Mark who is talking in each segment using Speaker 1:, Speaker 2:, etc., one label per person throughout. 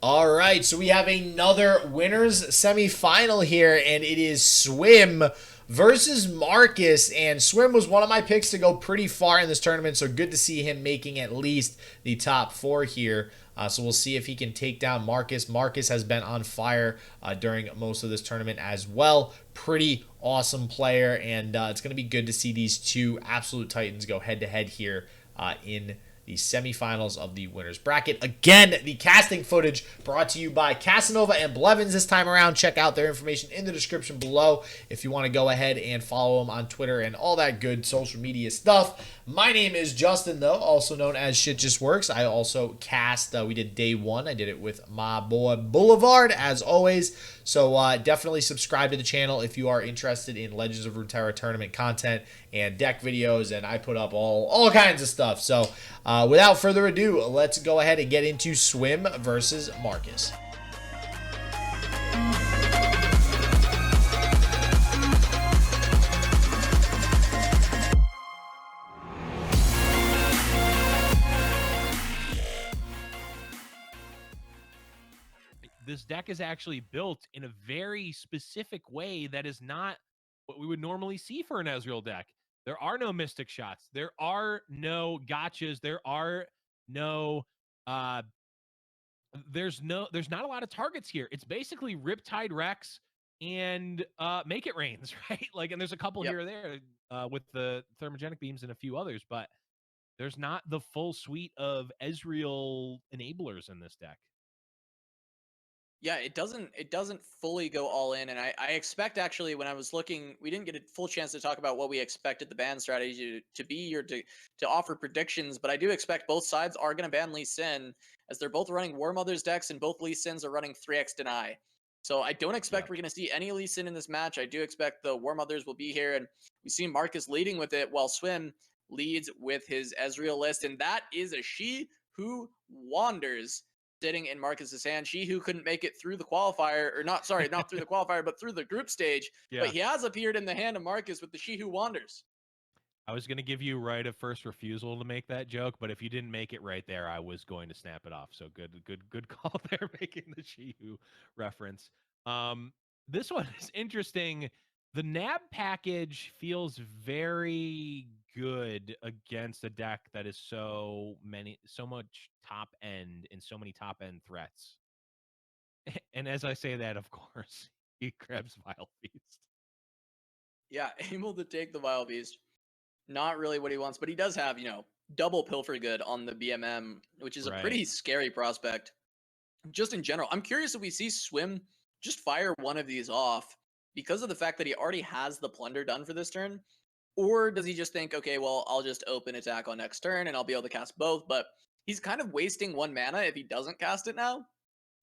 Speaker 1: All right, so we have another winners semifinal here, and it is Swim versus Markus. And Swim was one of my picks to go pretty far in this tournament, so good to see him making at least the top four here. So we'll see if he can take down Markus. Markus has been on fire during most of this tournament as well. Pretty awesome player, and it's going to be good to see these two absolute titans go head to head here in the semifinals of the winners bracket. Again, the casting footage brought to you by Casanova and Blevins this time around. Check out their information in the description below if you want to go ahead and follow them on Twitter and all that good social media stuff. My name is Justin, though, also known as Shit Just Works. I also cast, we did day one. I did it with my boy Boulevard, as always. So definitely subscribe to the channel if you are interested in Legends of Runeterra tournament content and deck videos, and I put up all kinds of stuff. So without further ado, let's go ahead and get into Swim versus Markus.
Speaker 2: This deck is actually built in a very specific way that is not what we would normally see for an Ezreal deck. There are no mystic shots. There are no gotchas. There are no there's not a lot of targets here. It's basically Riptide Rex and Make It Rains, right? Like, and there's a couple here or there with the thermogenic beams and a few others, but there's not the full suite of Ezreal enablers in this deck.
Speaker 3: Yeah, it doesn't fully go all in, and I expect actually when I was looking, we didn't get a full chance to talk about what we expected the ban strategy to be or to offer predictions, but I do expect both sides are going to ban Lee Sin as they're both running War Mother's decks and both Lee Sins are running 3x deny. So I don't expect we're going to see any Lee Sin in this match. I do expect the War Mothers will be here, and we see Markus leading with it while Swim leads with his Ezreal list, and that is a She Who Wanders sitting in Markus's hand. She Who couldn't make it through the qualifier, or not, sorry, not through the qualifier, but through the group stage.
Speaker 2: Yeah.
Speaker 3: But he has appeared in the hand of Markus with the She Who Wanders.
Speaker 2: I was going to give you right of first refusal to make that joke, but if you didn't make it right there, I was going to snap it off. So good call there, making the Shihu reference. This one is interesting. The NAB package feels very good against a deck that is so much top end and so many top end threats. And as I say that, of course, he grabs Vile Feast.
Speaker 3: Yeah, able to take the Vile Beast. Not really what he wants, but he does have, double Pilfer Good on the BMM, which is a pretty scary prospect. Just in general, I'm curious if we see Swim just fire one of these off because of the fact that he already has the Plunder done for this turn. Or does he just think, okay, well, I'll just open attack on next turn and I'll be able to cast both, but he's kind of wasting one mana if he doesn't cast it now.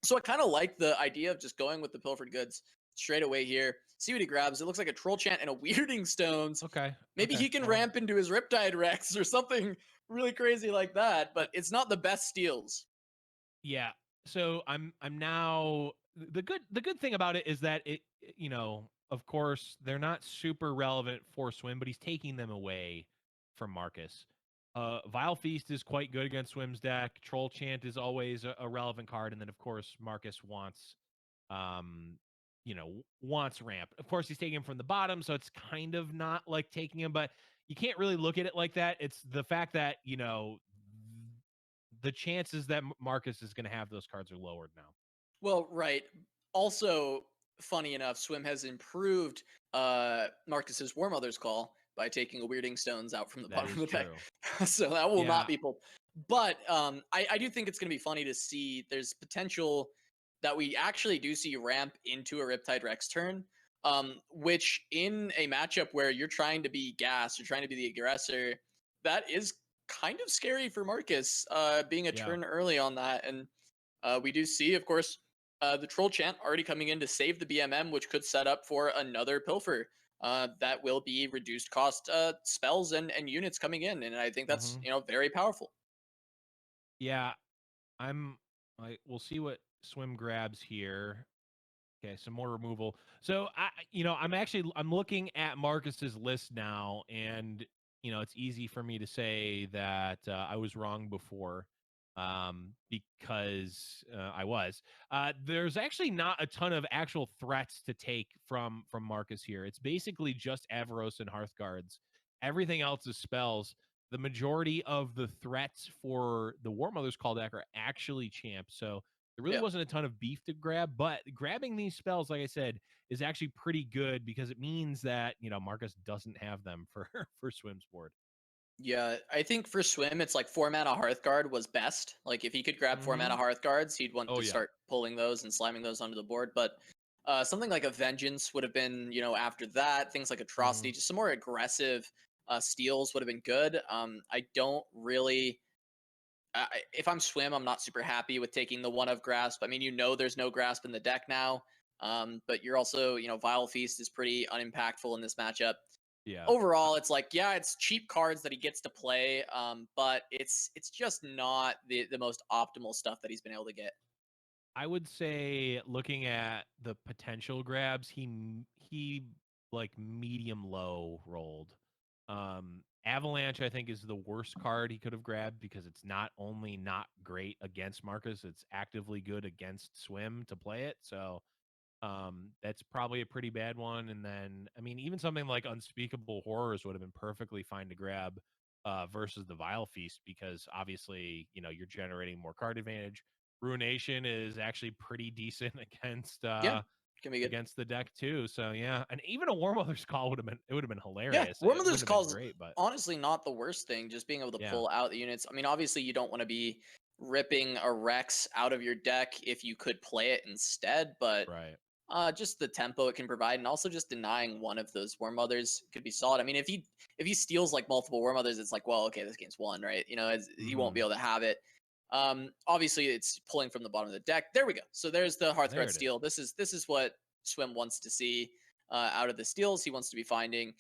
Speaker 3: So I kind of like the idea of just going with the Pilfered Goods straight away here. See what he grabs. It looks like a Troll Chant and a Weirding Stones.
Speaker 2: Okay.
Speaker 3: Maybe he can ramp into his Riptide Rex or something really crazy like that, but it's not the best steals.
Speaker 2: Yeah. So I'm now the good thing about it is that it, of course, they're not super relevant for Swim, but he's taking them away from Markus. Vile Feast is quite good against Swim's deck. Troll Chant is always a relevant card, and then of course Markus wants wants ramp. Of course, he's taking him from the bottom, so it's kind of not like taking him, but you can't really look at it like that. It's the fact that, the chances that Markus is going to have those cards are lowered now.
Speaker 3: Well, right. Also, funny enough, Swim has improved Markus's War Mother's Call by taking a Weirding Stones out from the bottom of the deck. So that will not be pulled. But I do think it's going to be funny to see there's potential that we actually do see ramp into a Riptide Rex turn, which in a matchup where you're trying to be gas, you're trying to be the aggressor, that is kind of scary for Markus, being a turn early on that. And we do see, of course, the Troll Chant already coming in to save the BMM, which could set up for another Pilfer. That will be reduced cost spells and units coming in, and I think that's very powerful.
Speaker 2: Yeah, we'll see what Swim grabs here. Okay, some more removal. So I'm looking at Markus's list now, and it's easy for me to say that I was wrong before. because I was. There's actually not a ton of actual threats to take from Markus here. It's basically just Avaros and Hearthguards. Everything else is spells. The majority of the threats for the War Mother's Call deck are actually champs. So there really wasn't a ton of beef to grab, but grabbing these spells, like I said, is actually pretty good because it means that, you know, Markus doesn't have them for Swim's board.
Speaker 3: Yeah, I think for Swim, it's like 4 mana Hearthguard was best. Like if he could grab 4 mana Hearthguards, he'd want to start pulling those and slamming those onto the board. But something like a Vengeance would have been, you know, after that. Things like Atrocity, just some more aggressive steals would have been good. I don't really. If I'm Swim, I'm not super happy with taking the 1 of Grasp. I mean, you know, there's no Grasp in the deck now, but you're also, you know, Vile Feast is pretty unimpactful in this matchup.
Speaker 2: Yeah.
Speaker 3: Overall, it's like, yeah, it's cheap cards that he gets to play, but it's just not the most optimal stuff that he's been able to get.
Speaker 2: I would say, looking at the potential grabs, he like medium low rolled. Avalanche, I think, is the worst card he could have grabbed because it's not only not great against Markus, it's actively good against Swim to play it. So that's probably a pretty bad one. And then, I mean, even something like Unspeakable Horrors would have been perfectly fine to grab versus the Vile Feast because obviously, you know, you're generating more card advantage. Ruination is actually pretty decent against
Speaker 3: can be good
Speaker 2: against the deck too. So yeah, and even a War Mother's Call would have been hilarious.
Speaker 3: Yeah, War Mother's Call is
Speaker 2: great, but
Speaker 3: honestly not the worst thing. Just being able to pull out the units. I mean, obviously you don't want to be ripping a Rex out of your deck if you could play it instead, but just the tempo it can provide, and also just denying one of those War Mothers could be solid. I mean, if he steals like multiple War Mothers, it's like, well, okay, this game's won, right? You know, he won't be able to have it. Obviously, it's pulling from the bottom of the deck. There we go. So there's the Hearthguard steal. This is what Swim wants to see out of the steals. He wants to be finding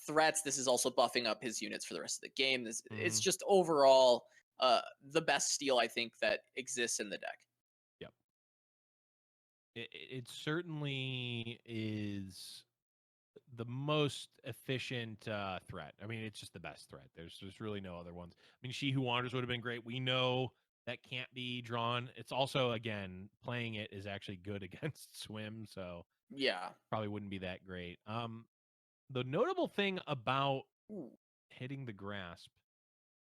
Speaker 3: threats. This is also buffing up his units for the rest of the game. It's just overall the best steal I think that exists in the deck.
Speaker 2: It certainly is the most efficient threat. I mean, it's just the best threat. There's really no other ones. I mean, She Who Wanders would have been great. We know that can't be drawn. It's also, again, playing it is actually good against Swim, so
Speaker 3: yeah,
Speaker 2: probably wouldn't be that great. The notable thing about hitting the Grasp.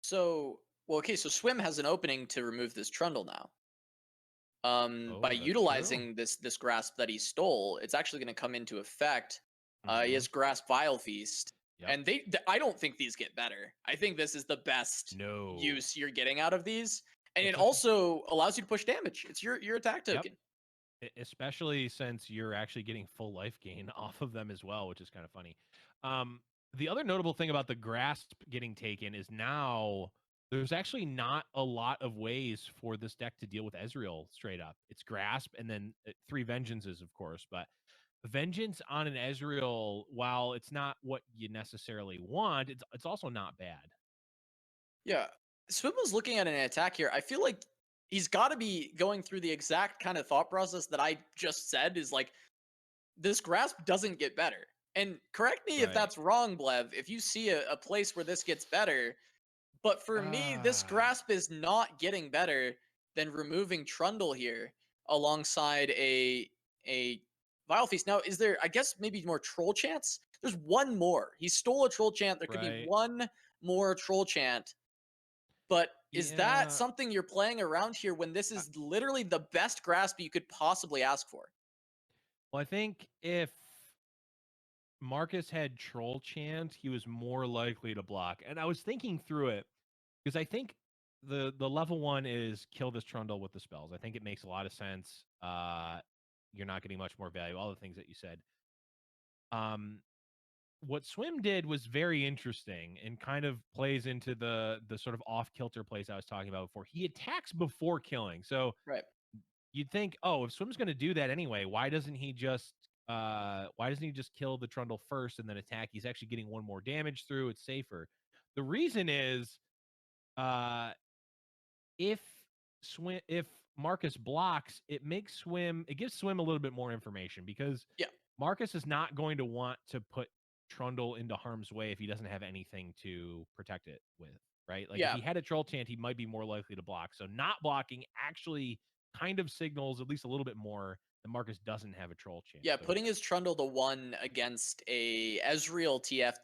Speaker 3: So, well, okay, so Swim has an opening to remove this Trundle now. By utilizing this Grasp that he stole, it's actually going to come into effect. He has Grasp Vile Feast, and I don't think these get better. I think this is the best use you're getting out of these, and it also allows you to push damage. It's your attack token.
Speaker 2: Especially since you're actually getting full life gain off of them as well, which is kind of funny. The other notable thing about the Grasp getting taken is now there's actually not a lot of ways for this deck to deal with Ezreal straight up. It's Grasp and then 3 Vengeances, of course, but Vengeance on an Ezreal, while it's not what you necessarily want, it's also not bad.
Speaker 3: Yeah. Swim was looking at an attack here. I feel like he's got to be going through the exact kind of thought process that I just said is like, this Grasp doesn't get better. And correct me if that's wrong, Blev, if you see a place where this gets better. But for me, this Grasp is not getting better than removing Trundle here alongside a Vile Feast. Now, is there, I guess, maybe more Troll Chants? There's one more. He stole a Troll Chant. There could be one more Troll Chant. But is that something you're playing around here when this is literally the best Grasp you could possibly ask for?
Speaker 2: Well, I think if Markus had Troll Chant, he was more likely to block. And I was thinking through it because I think the level 1 is kill this Trundle with the spells. I think it makes a lot of sense. You're not getting much more value, all the things that you said. What Swim did was very interesting and kind of plays into the sort of off-kilter plays I was talking about before. He attacks before killing. So you'd think, oh, if Swim's going to do that anyway, why doesn't he just kill the Trundle first and then attack? He's actually getting 1 more damage through. It's safer. The reason is if Markus blocks, it gives Swim a little bit more information because Markus is not going to want to put Trundle into harm's way if he doesn't have anything to protect it with, right? Like if he had a troll chant, he might be more likely to block. So not blocking actually kind of signals at least a little bit more that Markus doesn't have a troll chant.
Speaker 3: Yeah, putting his Trundle to 1 against a Ezreal TF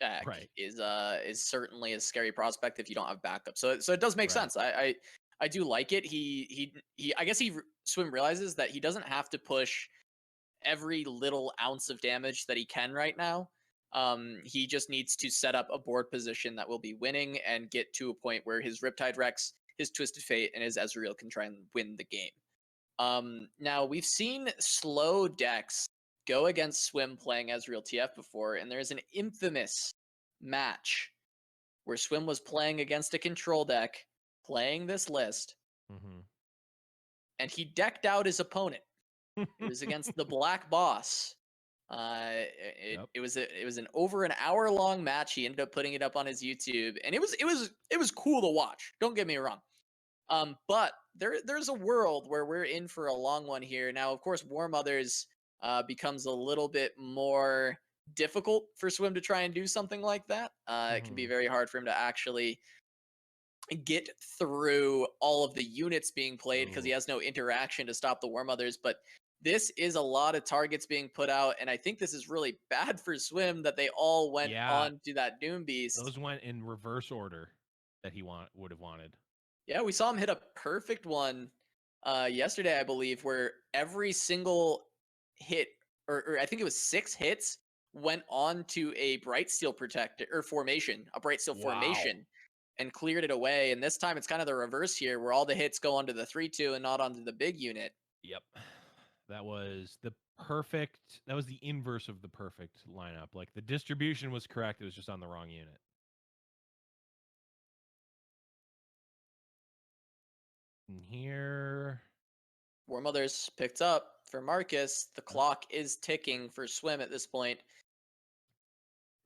Speaker 3: deck is certainly a scary prospect if you don't have backup. So it does make sense. I do like it. He I guess Swim realizes that he doesn't have to push every little ounce of damage that he can right now. He just needs to set up a board position that will be winning and get to a point where his Riptide Rex, his Twisted Fate, and his Ezreal can try and win the game. Now we've seen slow decks go against Swim playing Ezreal TF before, and there's an infamous match where Swim was playing against a control deck, playing this list, and he decked out his opponent. It was against the Black Boss. It was an over an hour long match. He ended up putting it up on his YouTube, and it was cool to watch. Don't get me wrong. But there's a world where we're in for a long one here. Now, of course, War Mothers becomes a little bit more difficult for Swim to try and do something like that. It can be very hard for him to actually get through all of the units being played because he has no interaction to stop the War Mothers. But this is a lot of targets being put out, and I think this is really bad for Swim that they all went on to that Doom Beast.
Speaker 2: Those went in reverse order that he would have wanted.
Speaker 3: Yeah, we saw him hit a perfect one yesterday, I believe, where every single hit, or I think it was 6 hits, went on to a Bright Steel protector or formation, a Bright Steel formation, and cleared it away. And this time it's kind of the reverse here, where all the hits go onto the 3-2 and not onto the big unit.
Speaker 2: Yep. That was the inverse of the perfect lineup. Like the distribution was correct, it was just on the wrong unit. And here,
Speaker 3: War Mothers picked up for Markus. The clock is ticking for Swim at this point.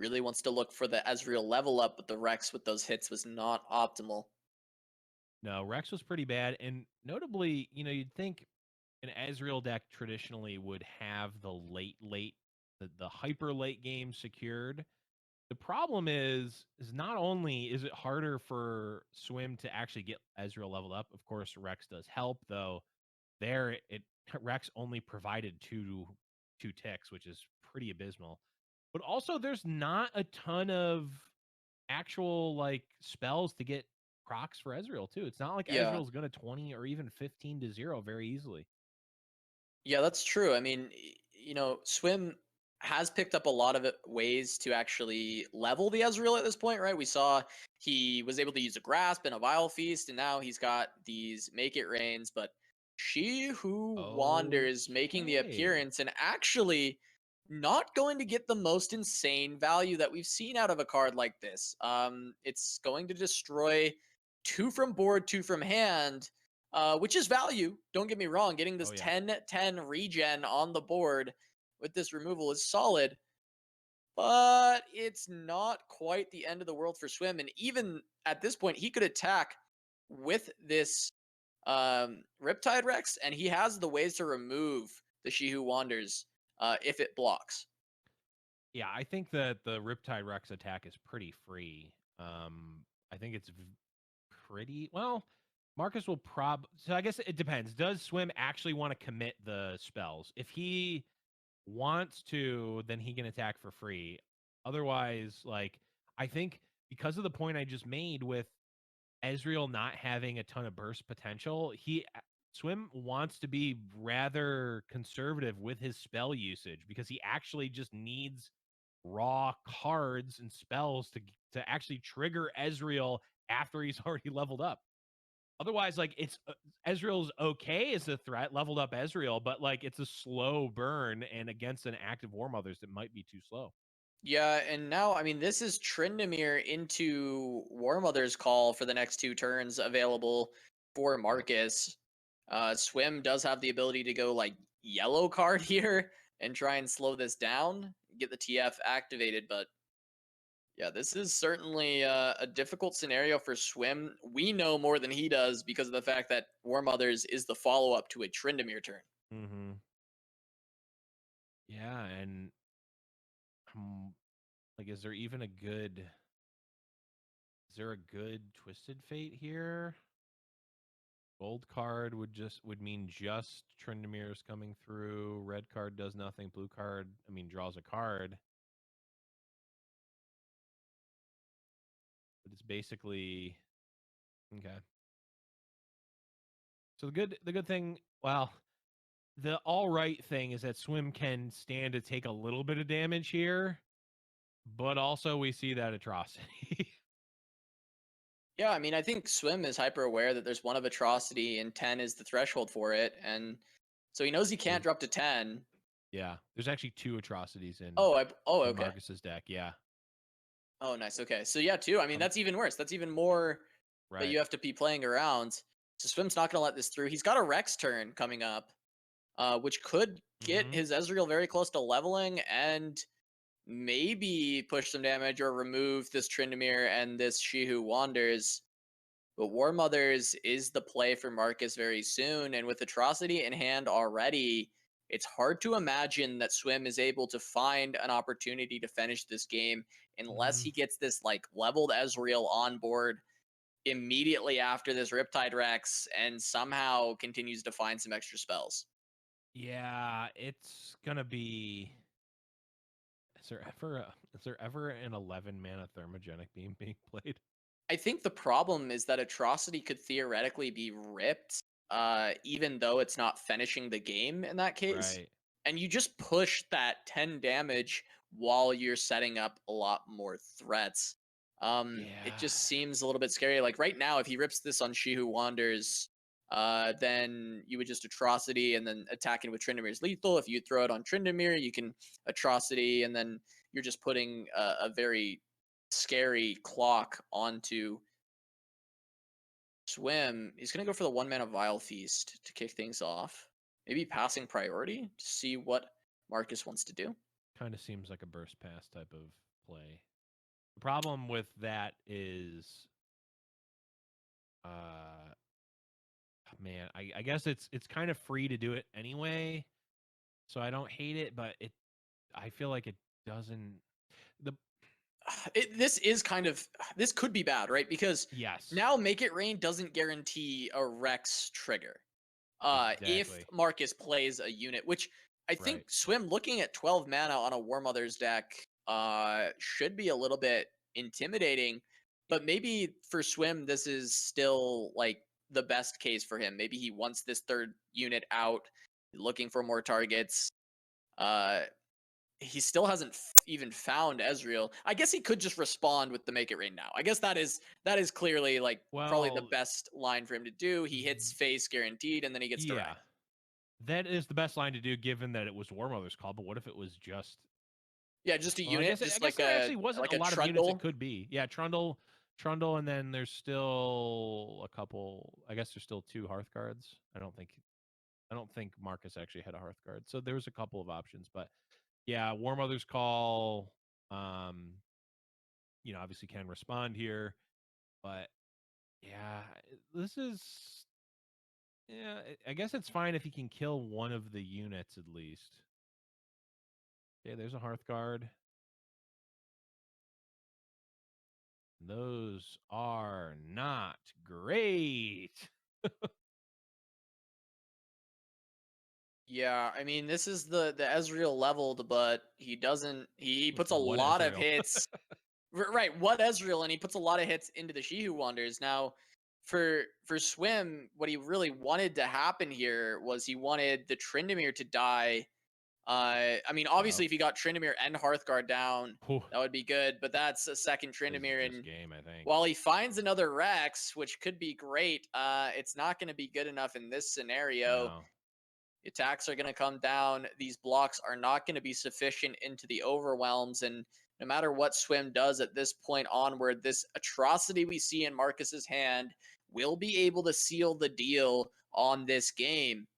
Speaker 3: Really wants to look for the Ezreal level up, but the Rex with those hits was not optimal.
Speaker 2: No, Rex was pretty bad. And notably, you'd think an Ezreal deck traditionally would have the the hyper late game secured. The problem is not only is it harder for Swim to actually get Ezreal leveled up, of course, Rex does help, though Rex only provided two ticks, which is pretty abysmal. But also there's not a ton of actual spells to get procs for Ezreal too. It's not like Ezreal's gonna 20 or even 15-0 very easily.
Speaker 3: Yeah, that's true. I mean, Swim has picked up a lot of ways to actually level the Ezreal at this point, right? We saw he was able to use a Grasp and a Vile Feast, and now he's got these Make It Rains, but She Who Wanders making the appearance and actually not going to get the most insane value that we've seen out of a card like this. It's going to destroy 2 from board, 2 from hand, which is value. Don't get me wrong. Getting this 10-10 regen on the board with this removal is solid, but it's not quite the end of the world for Swim. And even at this point, he could attack with this Riptide Rex, and he has the ways to remove the She Who Wanders if it blocks.
Speaker 2: Yeah, I think that the Riptide Rex attack is pretty free. I think it's pretty well. Markus will so I guess it depends. Does Swim actually want to commit the spells? If he wants to, then he can attack for free. Otherwise, I think because of the point I just made with Ezreal not having a ton of burst potential, Swim wants to be rather conservative with his spell usage because he actually just needs raw cards and spells to actually trigger Ezreal after he's already leveled up. Otherwise, it's Ezreal's okay as a threat, leveled up Ezreal, but it's a slow burn, and against an active War Mothers, it might be too slow.
Speaker 3: Yeah, and now, I mean, this is Tryndamere into War Mother's call for the next 2 turns available for Markus. Swim does have the ability to go yellow card here and try and slow this down, get the TF activated, but yeah, this is certainly a difficult scenario for Swim. We know more than he does because of the fact that War Mothers is the follow-up to a Tryndamere turn.
Speaker 2: Mm-hmm. Yeah, and is there even a good Is there a good Twisted Fate here? Gold card would mean just Tryndamere coming through. Red card does nothing. Blue card, I mean, draws a card. But it's basically okay. So the good thing, well, the all right thing is that Swim can stand to take a little bit of damage here, but also we see that atrocity.
Speaker 3: Yeah, I mean, I think Swim is hyper aware that there's one of atrocity and 10 is the threshold for it, and so he knows he can't drop to 10.
Speaker 2: Yeah, there's actually 2 atrocities in.
Speaker 3: Okay.
Speaker 2: Markus's deck. Yeah.
Speaker 3: Oh, nice. Okay, so yeah, 2. I mean, that's even worse. That's even more that you have to be playing around. So Swim's not gonna let this through. He's got a Rex turn coming up, which could get his Ezreal very close to leveling and maybe push some damage or remove this Tryndamere and this She Who Wanders. But War Mothers is the play for Markus very soon, and with Atrocity in hand already, it's hard to imagine that Swim is able to find an opportunity to finish this game unless he gets this like leveled Ezreal on board immediately after this Riptide Rex and somehow continues to find some extra spells.
Speaker 2: Yeah, it's gonna be. Is there ever an 11 mana Thermogenic Beam being played?
Speaker 3: I think the problem is that Atrocity could theoretically be ripped, even though it's not finishing the game in that case.
Speaker 2: Right.
Speaker 3: And you just push that 10 damage while you're setting up a lot more threats. It just seems a little bit scary. Like right now, if he rips this on She Who Wanders, then you would just Atrocity and then attacking with Tryndamere's lethal. If you throw it on Tryndamere, you can Atrocity, and then you're just putting a very scary clock onto Swim. He's going to go for the 1-mana Vile Feast to kick things off. Maybe passing priority to see what Markus wants to do.
Speaker 2: Kind of seems like a burst pass type of play. The problem with that is, man, I guess it's kind of free to do it anyway, so I don't hate it, but I feel like it doesn't.
Speaker 3: This could be bad, right? Because
Speaker 2: yes,
Speaker 3: now Make It Rain doesn't guarantee a Rex trigger.
Speaker 2: Exactly.
Speaker 3: If Markus plays a unit, which I think Swim looking at 12 mana on a War Mother's deck should be a little bit intimidating, but maybe for Swim this is still like the best case for him. Maybe he wants this third unit out, looking for more targets. He still hasn't even found Ezreal. I guess he could just respond with the Make It Rain now. I guess that is clearly like probably the best line for him to do. He hits face guaranteed, and then he gets direct.
Speaker 2: That is the best line to do, given that it was War Mother's call. But what if it was just
Speaker 3: a unit?
Speaker 2: I guess there actually wasn't a lot of units it could be. Yeah, Trundle, and then there's still a couple. I guess there's still 2 Hearth guards. I don't think Markus actually had a Hearth guard, so there was a couple of options, but. Yeah, War Mother's call, obviously can respond here, but yeah, this is, I guess it's fine if he can kill one of the units at least. Okay, there's a Hearthguard. Those are not great.
Speaker 3: Yeah, I mean, this is the Ezreal leveled, but he doesn't. He puts a lot of hits. Right, what Ezreal, and he puts a lot of hits into the She Who Wanders. Now, for Swim, what he really wanted to happen here was he wanted the Tryndamere to die. I mean, obviously, if he got Tryndamere and Hearthguard down, that would be good. But that's a second Tryndamere, and
Speaker 2: game, I think.
Speaker 3: While he finds another Rex, which could be great, it's not going to be good enough in this scenario.
Speaker 2: No.
Speaker 3: Attacks are going to come down. These blocks are not going to be sufficient into the overwhelms. And no matter what Swim does at this point onward, this atrocity we see in Markus's hand will be able to seal the deal on this game.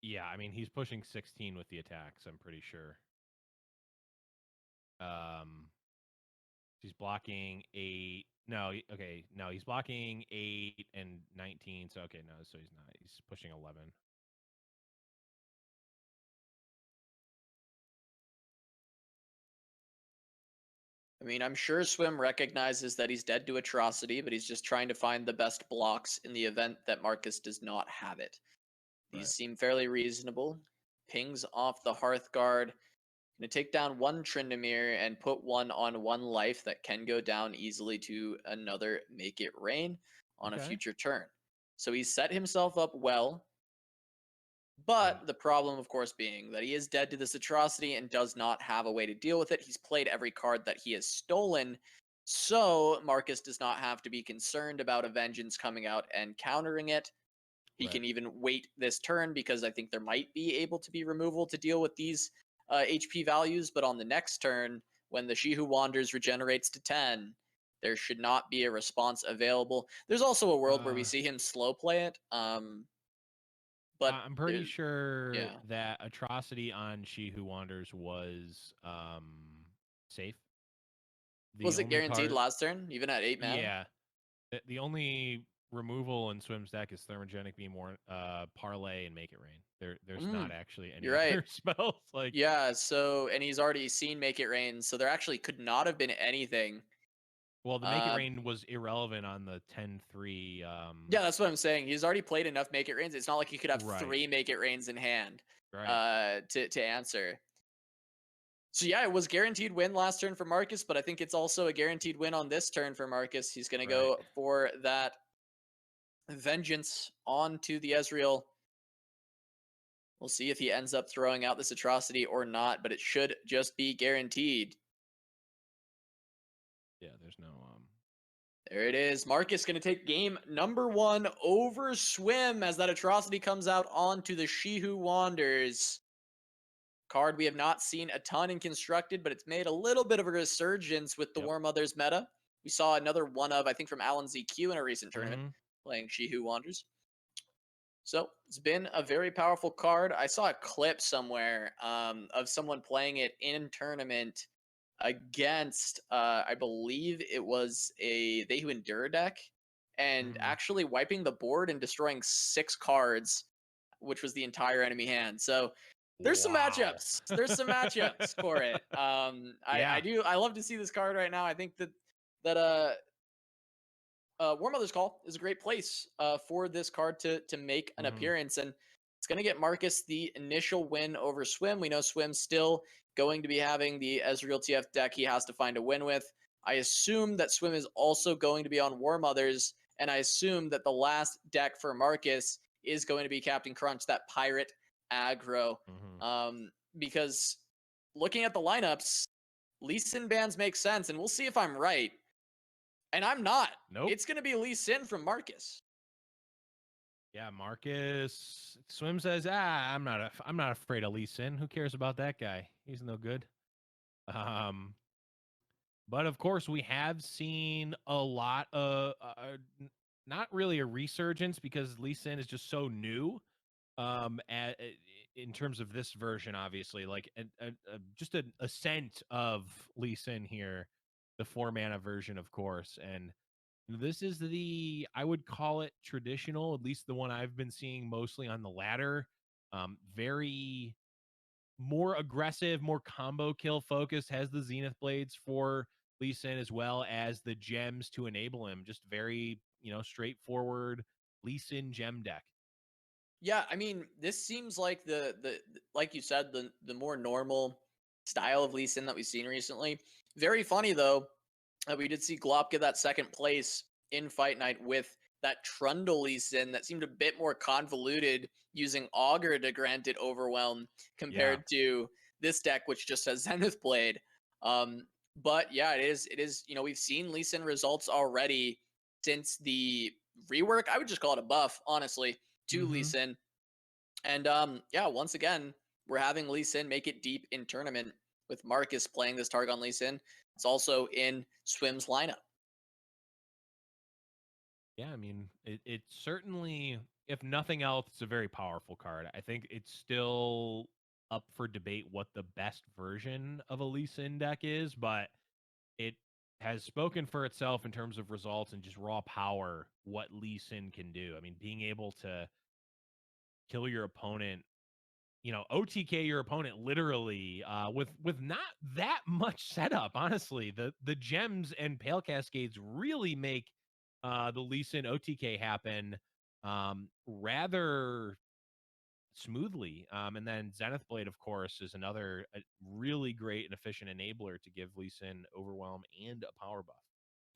Speaker 2: Yeah, I mean, he's pushing 16 with the attacks, I'm pretty sure. He's blocking 8. No, okay. No, he's blocking 8 and 19. So, okay, no, so he's not. He's pushing 11.
Speaker 3: mean, I'm sure Swim recognizes that he's dead to Atrocity, but he's just trying to find the best blocks in the event that Markus does not have it. These seem fairly reasonable. Pings off the Hearthguard. Going to take down one Tryndamere and put one on one life that can go down easily to another Make It Rain on a future turn. So he set himself up well. But the problem, of course, being that he is dead to this Atrocity and does not have a way to deal with it. He's played every card that he has stolen. So Markus does not have to be concerned about a Vengeance coming out and countering it. He can even wait this turn because I think there might be able to be removal to deal with these HP values. But on the next turn, when the She Who Wanders regenerates to 10, there should not be a response available. There's also a world where we see him slow play it. But
Speaker 2: I'm pretty sure that Atrocity on She Who Wanders was safe.
Speaker 3: Was it guaranteed last turn, even at 8 mana?
Speaker 2: Yeah. The only removal in Swim's deck is Thermogenic Beam, Parlay, and Make It Rain. There's not actually any other spells. Like
Speaker 3: so and he's already seen Make It Rain, so there actually could not have been anything.
Speaker 2: Well, the Make It Rain was irrelevant on the 10-3.
Speaker 3: Yeah, that's what I'm saying. He's already played enough Make It Rains. It's not like he could have 3 Make It Rains in hand to answer. So yeah, it was guaranteed win last turn for Markus, but I think it's also a guaranteed win on this turn for Markus. He's going to go for that Vengeance onto the Ezreal. We'll see if he ends up throwing out this Atrocity or not, but it should just be guaranteed.
Speaker 2: Yeah, there's no...
Speaker 3: There it is. Markus going to take game number 1 over Swim as that Atrocity comes out onto the She Who Wanders. Card we have not seen a ton in Constructed, but it's made a little bit of a resurgence with the War Mothers meta. We saw another one of, I think, from Alan ZQ in a recent tournament, playing She Who Wanders. So it's been a very powerful card. I saw a clip somewhere of someone playing it in tournament against, I believe it was a They Who Endure deck, and actually wiping the board and destroying 6 cards, which was the entire enemy hand. So there's some matchups. There's some matchups for it. I love to see this card right now. I think that War Mother's Call is a great place for this card to make an appearance, and it's going to get Markus the initial win over Swim. We know Swim's still going to be having the Ezreal TF deck he has to find a win with. I assume that Swim is also going to be on War Mothers, and I assume that the last deck for Markus is going to be Captain Crunch, that pirate aggro. Because looking at the lineups, Lee Sin bans make sense, and we'll see if I'm right. And I'm not.
Speaker 2: Nope.
Speaker 3: It's going to be Lee Sin from Markus.
Speaker 2: Yeah, Markus. Swim says, I'm not afraid of Lee Sin. Who cares about that guy? He's no good. But of course, we have seen a lot of not really a resurgence because Lee Sin is just so new. In terms of this version, obviously, like just an ascent of Lee Sin here, the 4-mana version, of course, and this is I would call it traditional, at least the one I've been seeing mostly on the ladder. Very more aggressive, more combo kill focused, has the Zenith Blades for Lee Sin as well as the gems to enable him. Just very, straightforward Lee Sin gem deck.
Speaker 3: Yeah, I mean, this seems like the like you said, the more normal style of Lee Sin that we've seen recently. Very funny though, we did see Glop get that second place in Fight Night with that Trundle Lee Sin that seemed a bit more convoluted, using Augur to grant it Overwhelm compared to this deck, which just has Zenith Blade. But yeah, it is. We've seen Lee Sin results already since the rework. I would just call it a buff, honestly, to Lee Sin. And once again, we're having Lee Sin make it deep in tournament with Markus playing this Targon Lee Sin. It's also in Swim's lineup.
Speaker 2: Yeah, I mean, it certainly, if nothing else, it's a very powerful card. I think it's still up for debate what the best version of a Lee Sin deck is, but it has spoken for itself in terms of results and just raw power, what Lee Sin can do. I mean, being able to kill your opponent you know, OTK your opponent literally with not that much setup. Honestly, the gems and Pale Cascades really make the Lee Sin OTK happen rather smoothly. And then Zenith Blade, of course, is another really great and efficient enabler to give Lee Sin overwhelm and a power buff.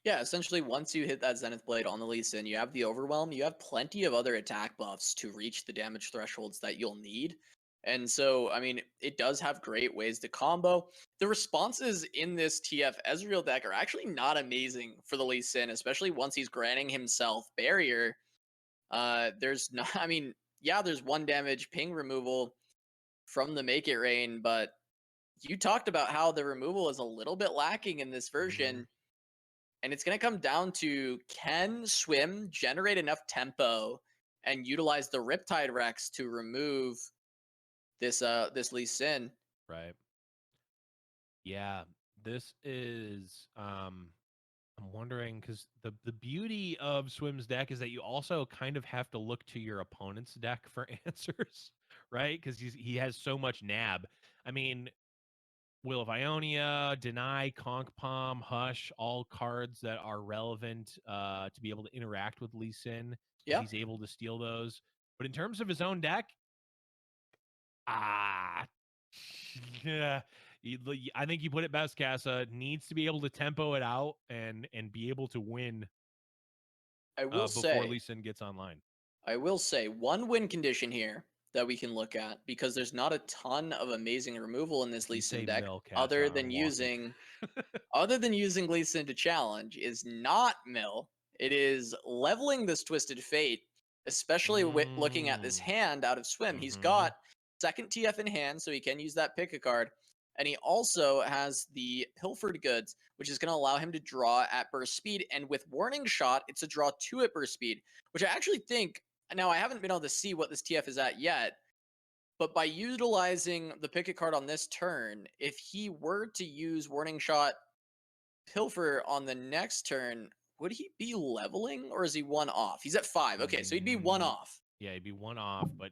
Speaker 3: Yeah, essentially, once you hit that Zenith Blade on the Lee Sin, you have the Overwhelm, you have plenty of other attack buffs to reach the damage thresholds that you'll need. And so, I mean, it does have great ways to combo. The responses in this TF Ezreal deck are actually not amazing for the Lee Sin, especially once he's granting himself barrier. There's not, I mean, yeah, there's 1 damage ping removal from the Make It Rain, but you talked about how the removal is a little bit lacking in this version. And it's going to come down to, can Swim generate enough tempo and utilize the Riptide Rex to remove this Lee Sin?
Speaker 2: Right. Yeah, this is I'm wondering, because the beauty of Swim's deck is that you also kind of have to look to your opponent's deck for answers, right? Because he has so much nab. I mean, Will of Ionia, Deny, Conk Palm, Hush, all cards that are relevant to be able to interact with Lee Sin.
Speaker 3: Yeah.
Speaker 2: He's able to steal those. But in terms of his own deck, yeah, I think you put it best, Casa. Needs to be able to tempo it out and be able to win
Speaker 3: I will
Speaker 2: before
Speaker 3: say,
Speaker 2: Lee Sin gets online.
Speaker 3: I will say, 1 win condition here that we can look at, because there's not a ton of amazing removal in this Lee Sin deck, other than using Lee Sin to challenge, is not mill. It is leveling this Twisted Fate, especially looking at this hand out of Swim. He's got 2nd TF in hand, so he can use that pick a card. And he also has the Pilfered Goods, which is going to allow him to draw at burst speed. And with Warning Shot, it's a draw 2 at burst speed, which I actually think, now I haven't been able to see what this TF is at yet, but by utilizing the pick a card on this turn, if he were to use Warning Shot Pilfer on the next turn, would he be leveling, or is he 1 off? He's at 5. Okay, so he'd be 1 off.
Speaker 2: Yeah, he'd be 1 off, but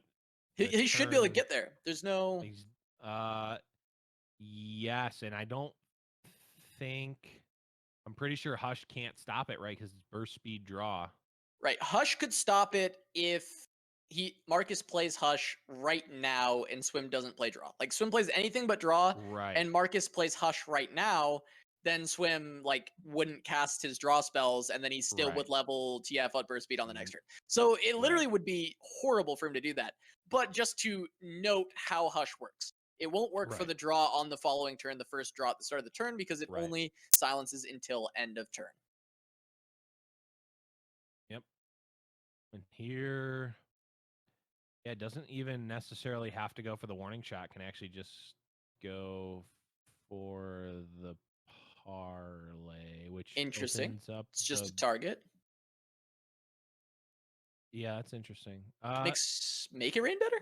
Speaker 3: he should be able to get there. There's no.
Speaker 2: Yes, and I don't think. I'm pretty sure Hush can't stop it, right? Because it's burst speed draw.
Speaker 3: Right, Hush could stop it if Markus plays Hush right now and Swim doesn't play draw. Like, Swim plays anything but draw,
Speaker 2: right,
Speaker 3: and Markus plays Hush right now, then Swim like wouldn't cast his draw spells, and then he still would level TF at burst speed on the next turn. So it literally would be horrible for him to do that. But just to note how Hush works, it won't work for the draw on the following turn, the first draw at the start of the turn, because it only silences until end of turn.
Speaker 2: Yep. And here, yeah, it doesn't even necessarily have to go for the Warning Shot. Can actually just go for the parlay, which
Speaker 3: interesting.
Speaker 2: Opens up
Speaker 3: it's just a target.
Speaker 2: Yeah, that's interesting.
Speaker 3: Makes Make It Rain better?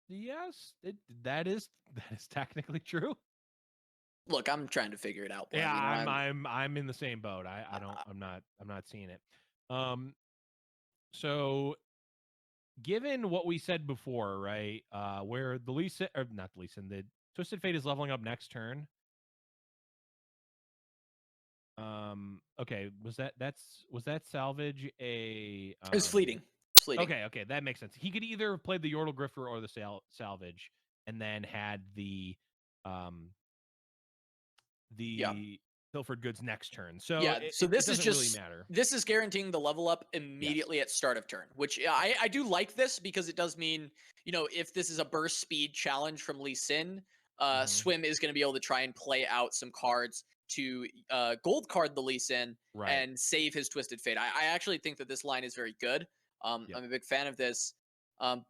Speaker 2: Yes, that is technically true.
Speaker 3: Look, I'm trying to figure it out.
Speaker 2: Yeah, I'm in the same boat. I'm not seeing it. So given what we said before, right? Where the Lee Sin, or not the Lee Sin, the Twisted Fate is leveling up next turn. Okay, was that salvage a
Speaker 3: it was fleeting.
Speaker 2: Okay, that makes sense. He could either have played the Yordle Griffer or the salvage, and then had the Pilfered Goods next turn. So
Speaker 3: yeah, so this
Speaker 2: doesn't
Speaker 3: is just
Speaker 2: really matter.
Speaker 3: This is guaranteeing the level up immediately at start of turn, which I do like this, because it does mean, you know, if this is a burst speed challenge from Lee Sin, Swim is going to be able to try and play out some cards to gold card the Lee Sin and save his Twisted Fate. I actually think that this line is very good. I'm a big fan of this.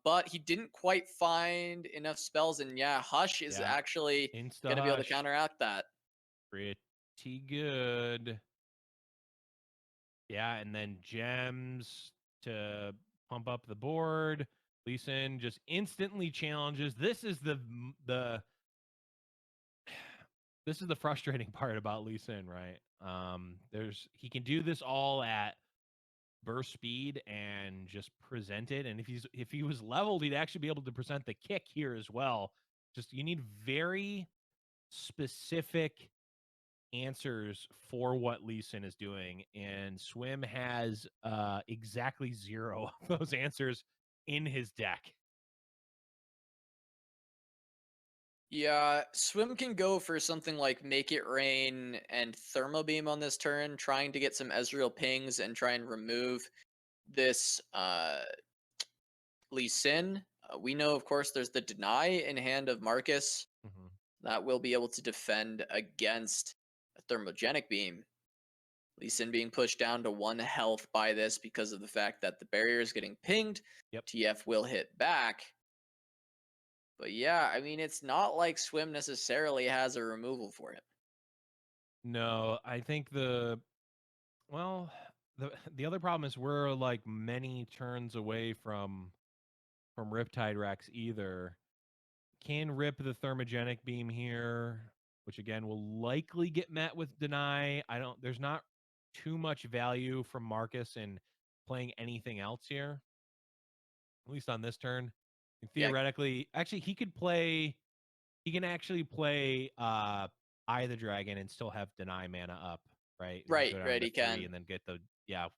Speaker 3: But he didn't quite find enough spells, and Hush is actually going to be able to counteract that.
Speaker 2: Pretty good. Yeah, and then gems to pump up the board. Lee Sin just instantly challenges. This is the frustrating part about Lee Sin, right? He can do this all at burst speed and just present it. And if he was leveled, he'd actually be able to present the kick here as well. Just you need very specific answers for what Lee Sin is doing, and Swim has exactly 0 of those answers in his deck.
Speaker 3: Yeah, Swim can go for something like Make It Rain and Thermal Beam on this turn, trying to get some Ezreal pings and try and remove this Lee Sin. We know, of course, there's the Deny in hand of Markus. That will be able to defend against a Thermogenic Beam. Lee Sin being pushed down to 1 health by this because of the fact that the barrier is getting pinged.
Speaker 2: Yep.
Speaker 3: TF will hit back. But yeah, I mean, it's not like Swim necessarily has a removal for it.
Speaker 2: No, I think the other problem is we're like many turns away from Riptide Rex either. Can rip the Thermogenic Beam here, which again will likely get met with Deny. There's not too much value from Markus in playing anything else here, at least on this turn. And theoretically, actually, he can actually play Eye of the Dragon and still have Deny mana up, right?
Speaker 3: Right, he can.
Speaker 2: And then get the,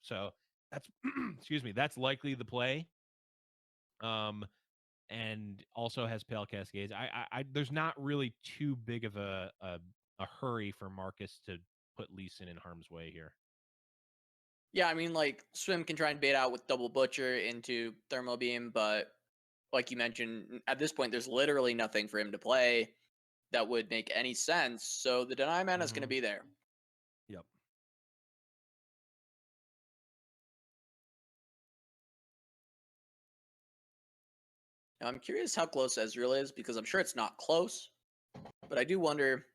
Speaker 2: so that's, excuse me, that's likely the play. And also has Pale Cascades. There's not really too big of a hurry for Markus to put Lee Sin in harm's way here.
Speaker 3: Yeah, I mean, like, Swim can try and bait out with Double Butcher into Thermal Beam, but like you mentioned, at this point, there's literally nothing for him to play that would make any sense. So the Deny mana is going to be there.
Speaker 2: Yep.
Speaker 3: Now, I'm curious how close Ezreal is, because I'm sure it's not close, but I do wonder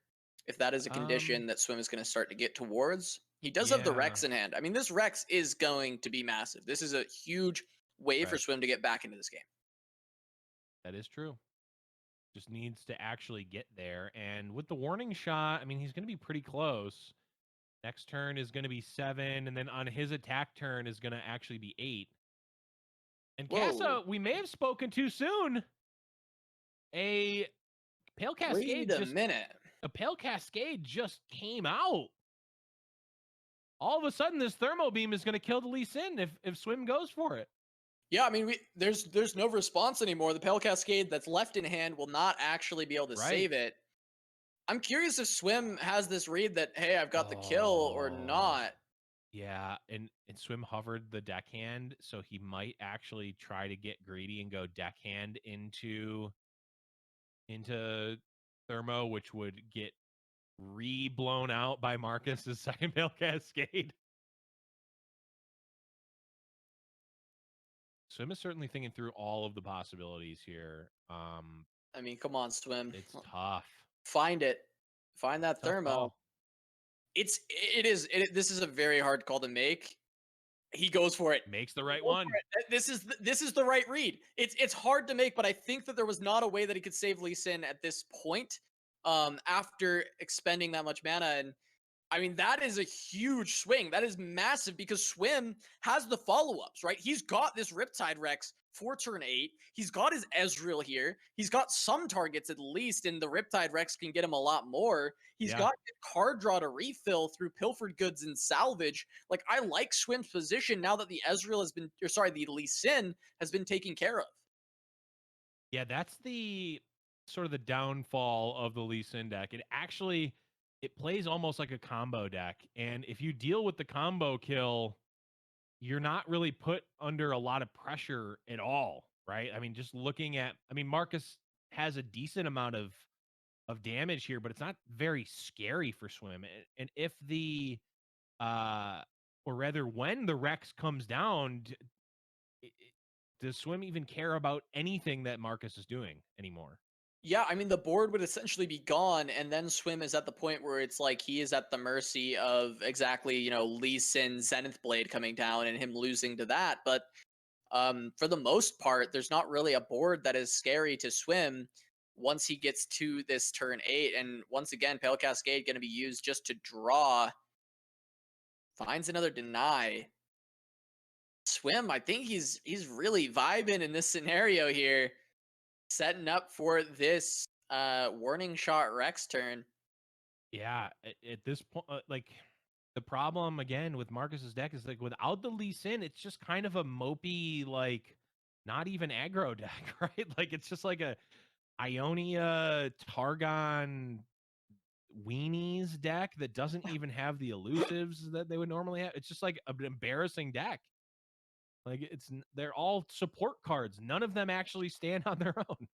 Speaker 3: if that is a condition that Swim is going to start to get towards. He does have the Rex in hand. I mean, this Rex is going to be massive. This is a huge way for Swim to get back into this game.
Speaker 2: That is true. Just needs to actually get there. And with the warning shot, I mean, he's going to be pretty close. Next turn is going to be 7, and then on his attack turn is going to actually be 8. And Casa, we may have spoken too soon. A Pale Cascade A Pale Cascade just came out. All of a sudden, this Thermo Beam is going to kill the Lee Sin if Swim goes for it.
Speaker 3: Yeah, I mean, there's no response anymore. The Pale Cascade that's left in hand will not actually be able to save it. I'm curious if Swim has this read that, hey, I've got the kill or not.
Speaker 2: Yeah, and Swim hovered the deckhand, so he might actually try to get greedy and go deckhand into Thermo, which would get blown out by Markus's second Pale Cascade. Swim is certainly thinking through all of the possibilities here.
Speaker 3: I mean, come on, Swim.
Speaker 2: It's tough.
Speaker 3: Find it. Find that Thermo. This is a very hard call to make. He goes for it.
Speaker 2: Makes the right one.
Speaker 3: This is the right read. It's hard to make, but I think that there was not a way that he could save Lee Sin at this point. After expending that much mana, and I mean, that is a huge swing. That is massive, because Swim has the follow-ups, right? He's got this Riptide Rex for turn 8. He's got his Ezreal here. He's got some targets at least, and the Riptide Rex can get him a lot more. He's got card draw to refill through Pilfered Goods and Salvage. Like, I like Swim's position now that the Ezreal has been, the Lee Sin has been taken care of.
Speaker 2: Yeah, that's the sort of the downfall of the Lee Sin deck. It plays almost like a combo deck. And if you deal with the combo kill, you're not really put under a lot of pressure at all, right? I mean, just looking at, Markus has a decent amount of damage here, but it's not very scary for Swim. And if or rather when the Rex comes down, does Swim even care about anything that Markus is doing anymore?
Speaker 3: Yeah, I mean, the board would essentially be gone, and then Swim is at the point where it's like he is at the mercy of exactly, Lee Sin's Zenith Blade coming down and him losing to that. But for the most part, there's not really a board that is scary to Swim once he gets to this turn 8. And once again, Pale Cascade going to be used just to draw. Finds another Deny. Swim, I think he's really vibing in this scenario here, setting up for this warning shot Rex turn.
Speaker 2: Yeah, at this point, like the problem again with Marcus's deck is like without the Lee Sin, it's just kind of a mopey, like not even aggro deck, right? Like it's just like a Ionia Targon weenies deck that doesn't even have the elusives that they would normally have. It's just like an embarrassing deck. Like they're all support cards. None of them actually stand on their own.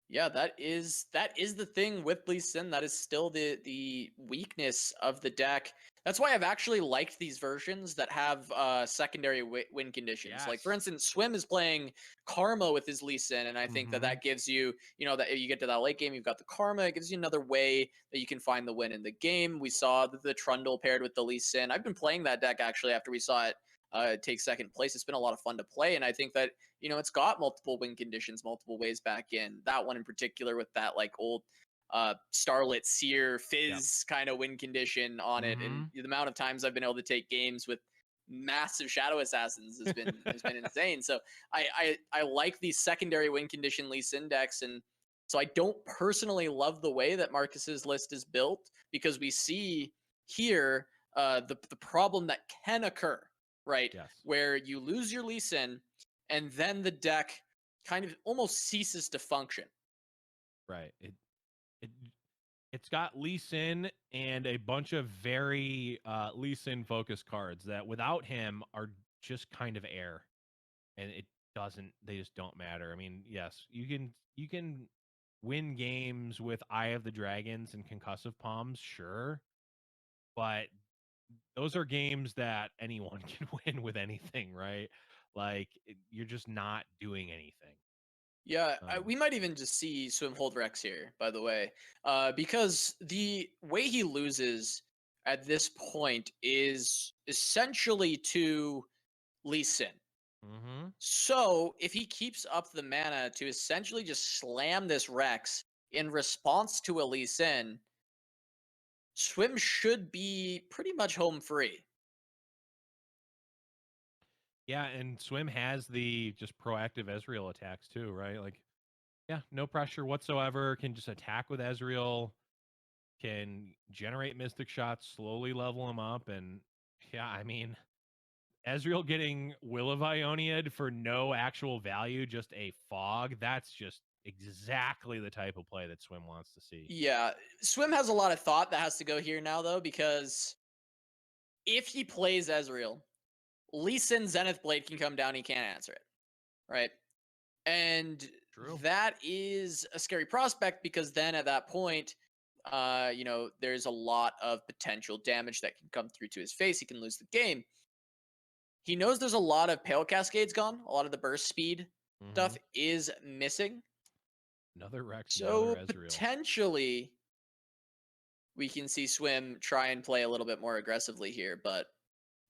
Speaker 3: Yeah, that is the thing with Lee Sin. That is still the weakness of the deck. That's why I've actually liked these versions that have secondary win conditions.
Speaker 2: Yes.
Speaker 3: Like for instance, Swim is playing Karma with his Lee Sin, and I think that gives you, that if you get to that late game, you've got the Karma. It gives you another way that you can find the win in the game. We saw the Trundle paired with the Lee Sin. I've been playing that deck actually after we saw it take second place. It's been a lot of fun to play, and I think that it's got multiple win conditions, multiple ways back in. That one in particular with that like old Starlit Seer Fizz kind of win condition on it, and the amount of times I've been able to take games with massive Shadow Assassins has been insane. So I like these secondary win condition Lee Sin decks, and so I don't personally love the way that Marcus's list is built, because we see here the problem that can occur, right?
Speaker 2: Yes.
Speaker 3: Where you lose your Lee Sin, and then the deck kind of almost ceases to function.
Speaker 2: Right. It's got Lee Sin and a bunch of very Lee Sin focused cards that without him are just kind of air, and they just don't matter. I mean, yes, you can win games with Eye of the Dragons and Concussive Palms, sure, but those are games that anyone can win with anything, right? Like you're just not doing anything.
Speaker 3: Yeah, we might even just see Swim hold Rex here, by the way, because the way he loses at this point is essentially to Lee Sin. So if he keeps up the mana to essentially just slam this Rex in response to a Lee Sin, Swim should be pretty much home free.
Speaker 2: Yeah, and Swim has the just proactive Ezreal attacks too, right? Like, yeah, no pressure whatsoever. Can just attack with Ezreal. Can generate Mystic Shots, slowly level him up, and yeah, I mean, Ezreal getting Will of Ioniad for no actual value, just a fog. That's just exactly the type of play that Swim wants to see.
Speaker 3: Yeah, Swim has a lot of thought that has to go here now, though, because if he plays Ezreal, Lee Sin Zenith Blade can come down, he can't answer it, right? And that is a scary prospect, because then at that point, there's a lot of potential damage that can come through to his face. He can lose the game. He knows there's a lot of Pale Cascades gone. A lot of the burst speed stuff is missing.
Speaker 2: Another Rex,
Speaker 3: so
Speaker 2: another Ezreal.
Speaker 3: Potentially, we can see Swim try and play a little bit more aggressively here, but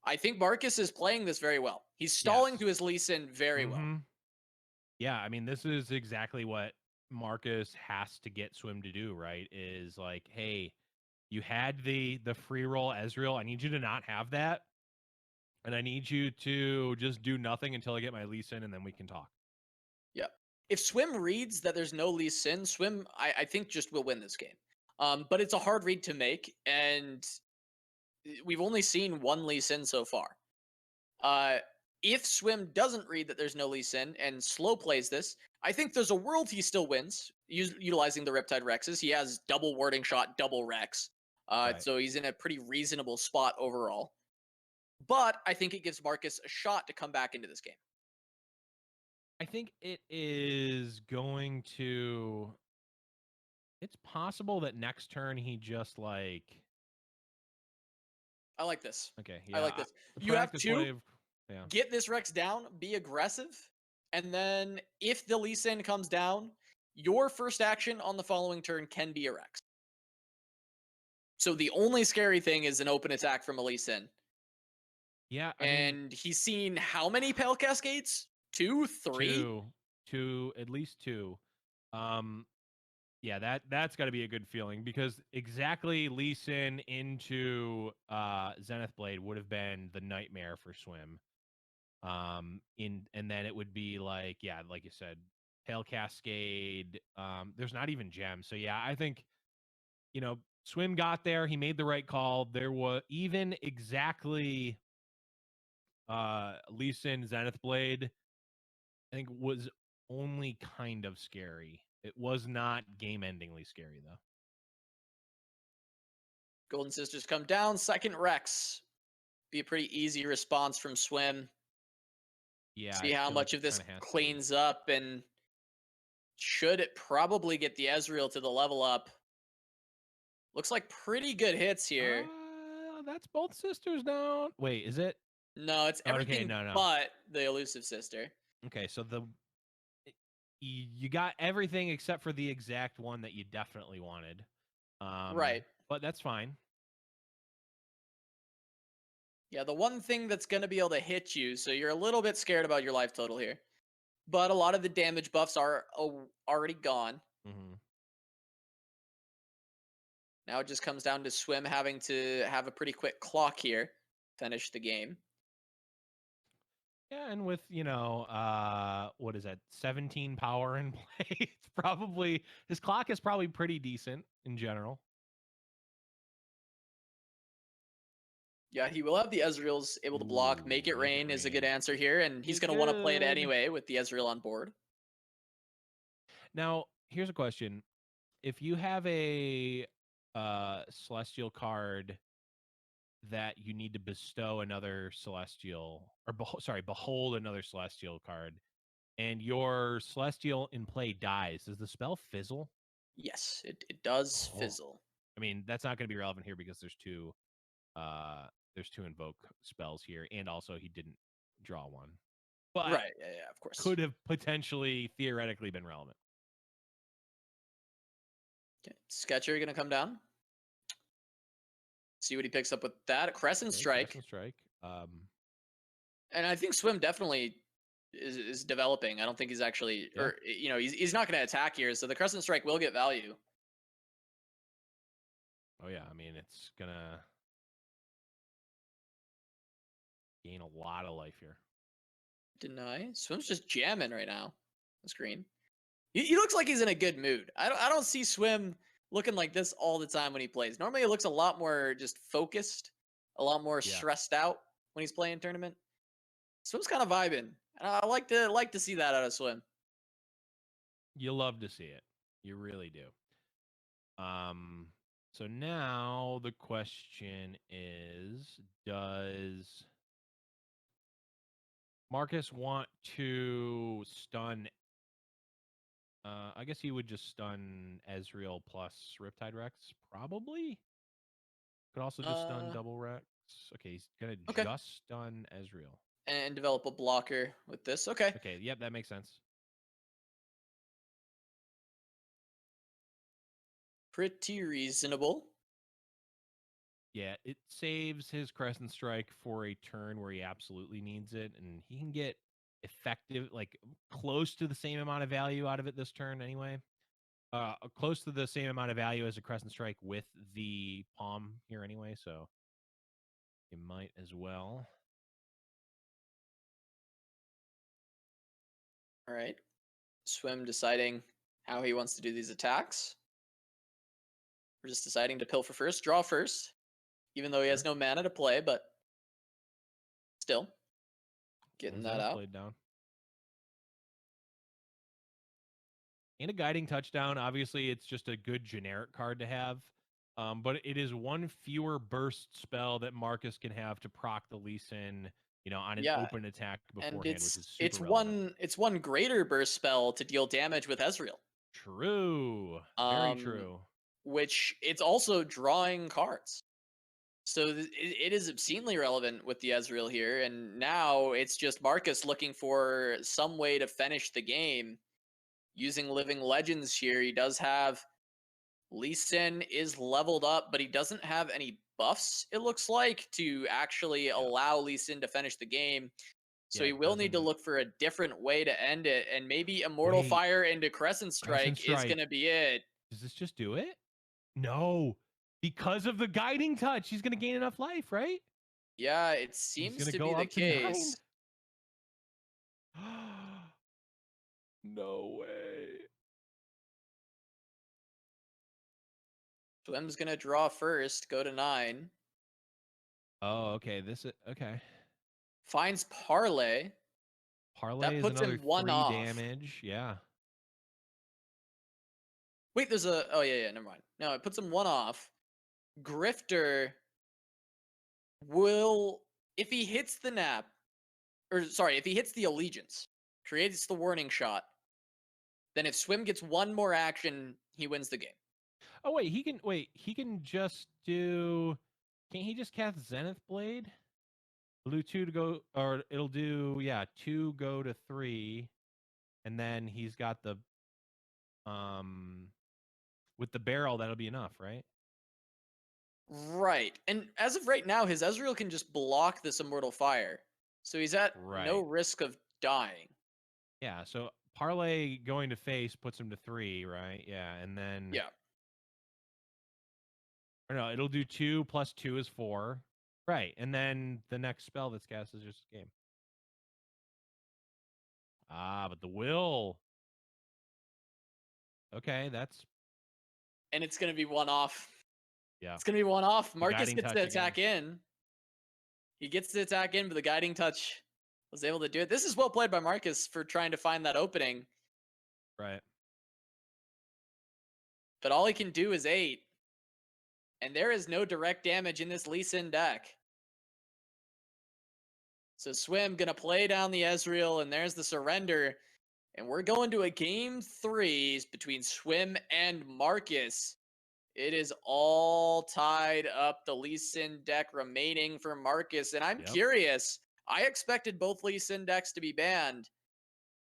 Speaker 3: I think Markus is playing this very well. He's stalling to his Lee Sin very well.
Speaker 2: Yeah, I mean, this is exactly what Markus has to get Swim to do, right? Is like, hey, you had the free roll Ezreal. I need you to not have that. And I need you to just do nothing until I get my Lee Sin, and then we can talk.
Speaker 3: Yeah. If Swim reads that there's no Lee Sin, Swim, I think, just will win this game. But it's a hard read to make, and we've only seen one Lee Sin so far. If Swim doesn't read that there's no Lee Sin and slow plays this, I think there's a world he still wins, utilizing the Riptide Rexes. He has double Warding Shot, double Rex. So he's in a pretty reasonable spot overall. But I think it gives Markus a shot to come back into this game.
Speaker 2: I think it is going to... It's possible that next turn he just like...
Speaker 3: I like this.
Speaker 2: Okay, yeah.
Speaker 3: I like this. You have to get this Rex down, be aggressive, and then if the Lee Sin comes down, your first action on the following turn can be a Rex. So the only scary thing is an open attack from a Lee Sin.
Speaker 2: Yeah,
Speaker 3: and he's seen how many Pale Cascades? 2, 3?
Speaker 2: Two, at least 2. Yeah, that's got to be a good feeling, because exactly Lee Sin into Zenith Blade would have been the nightmare for Swim. And then it would be like, yeah, like you said, Hail Cascade. There's not even gems. So yeah, I think, Swim got there. He made the right call. There was even exactly Lee Sin Zenith Blade, I think, was only kind of scary. It was not game-endingly scary, though.
Speaker 3: Golden Sisters come down. Second Rex. Be a pretty easy response from Swim.
Speaker 2: Yeah.
Speaker 3: See how much of this cleans up, and should it probably get the Ezreal to the level up. Looks like pretty good hits here.
Speaker 2: That's both sisters down. Wait, is it?
Speaker 3: No, it's everything but the elusive sister.
Speaker 2: Okay, so you got everything except for the exact one that you definitely wanted.
Speaker 3: Right.
Speaker 2: But that's fine.
Speaker 3: Yeah, the one thing that's going to be able to hit you, so you're a little bit scared about your life total here. But a lot of the damage buffs are already gone.
Speaker 2: Mm-hmm.
Speaker 3: Now it just comes down to Swim having to have a pretty quick clock here, finish the game.
Speaker 2: Yeah, and with, what is that, 17 power in play, it's probably, his clock is probably pretty decent in general.
Speaker 3: Yeah, he will have the Ezreals able to block. Make it rain is a good answer here, and he's going to want to play it anyway with the Ezreal on board.
Speaker 2: Now, here's a question. If you have a Celestial card that you need to bestow another Celestial, or behold another Celestial card, and your Celestial in play dies, does the spell fizzle?
Speaker 3: Yes, it does fizzle.
Speaker 2: I mean, that's not going to be relevant here because there's two invoke spells here, and also he didn't draw one. But
Speaker 3: right, yeah, of course.
Speaker 2: Could have potentially theoretically been relevant.
Speaker 3: Okay, Sketcher going to come down. See what he picks up with that. Crescent Strike.
Speaker 2: Crescent Strike.
Speaker 3: And I think Swim definitely is developing. I don't think he's actually, or he's not going to attack here, so the Crescent Strike will get value.
Speaker 2: Oh yeah, I mean, it's gonna gain a lot of life here.
Speaker 3: Deny. Swim's just jamming right now on the screen. He looks like he's in a good mood. I don't see Swim looking like this all the time when he plays. Normally it looks a lot more just focused, a lot more stressed out when he's playing tournament. Swim's kind of vibing. And I like to see that out of Swim.
Speaker 2: You love to see it. You really do. So now the question is, does Markus want to stun? I guess he would just stun Ezreal plus Riptide Rex, probably. Could also just stun double Rex. Okay, he's gonna just stun Ezreal.
Speaker 3: And develop a blocker with this. Okay.
Speaker 2: Okay, yep, that makes sense.
Speaker 3: Pretty reasonable.
Speaker 2: Yeah, it saves his Crescent Strike for a turn where he absolutely needs it, and he can get effective, like close to the same amount of value out of it this turn anyway. Close to the same amount of value as a Crescent Strike with the Palm here anyway, so you might as well.
Speaker 3: All right. Swim deciding how he wants to do these attacks. We're just deciding to pilfer first, draw first, even though he has no mana to play, but still getting that out.
Speaker 2: Played down. And a guiding touchdown. Obviously, it's just a good generic card to have. But it is one fewer burst spell that Markus can have to proc the Lee Sin, on an open attack beforehand, which is super relevant.
Speaker 3: It's one greater burst spell to deal damage with Ezreal.
Speaker 2: True. Very true.
Speaker 3: Which it's also drawing cards. So it is obscenely relevant with the Ezreal here, and now it's just Markus looking for some way to finish the game using Living Legends here. He does have Lee Sin is leveled up, but he doesn't have any buffs, it looks like, to actually allow Lee Sin to finish the game. So he will need to look for a different way to end it, and maybe Immortal Fire into Crescent Strike is going to be it.
Speaker 2: Does this just do it? No. Because of the guiding touch, he's going to gain enough life, right?
Speaker 3: Yeah, it seems to be the case.
Speaker 2: No way.
Speaker 3: Swim's going to draw first, go to 9.
Speaker 2: Oh, okay. Okay.
Speaker 3: Finds Parlay.
Speaker 2: Parlay
Speaker 3: That
Speaker 2: is
Speaker 3: puts
Speaker 2: another
Speaker 3: him 1
Speaker 2: 3
Speaker 3: off.
Speaker 2: damage. Yeah.
Speaker 3: Wait, there's a... Oh, yeah, never mind. No, it puts him 1 off. Grifter will... If he hits the nap... Or, sorry, if he hits the allegiance, creates the warning shot, then if Swim gets 1 more action, he wins the game.
Speaker 2: Oh, wait. He can just do... Can't he just cast Zenith Blade? It'll do 2 to go... Or it'll do, 2 go to 3. And then he's got the... With the barrel, that'll be enough, right?
Speaker 3: Right. And as of right now, his Ezreal can just block this Immortal Fire. So he's at no risk of dying.
Speaker 2: Yeah, so Parlay going to face puts him to 3, right? Yeah, and then...
Speaker 3: Yeah.
Speaker 2: Or no, it'll do 2 plus 2 is 4. Right, and then the next spell that's cast is just a game. Ah, but the will... Okay, that's...
Speaker 3: And it's going to be 1 off.
Speaker 2: Yeah.
Speaker 3: It's going to be 1 off. Markus gets to attack in. He gets to attack in, but the guiding touch was able to do it. This is well played by Markus for trying to find that opening.
Speaker 2: Right.
Speaker 3: But all he can do is 8. And there is no direct damage in this Lee Sin deck. So Swim going to play down the Ezreal, and there's the surrender. And we're going to a game 3 between Swim and Markus. It is all tied up. The Lee Sin deck remaining for Markus. And I'm curious. I expected both Lee Sin decks to be banned.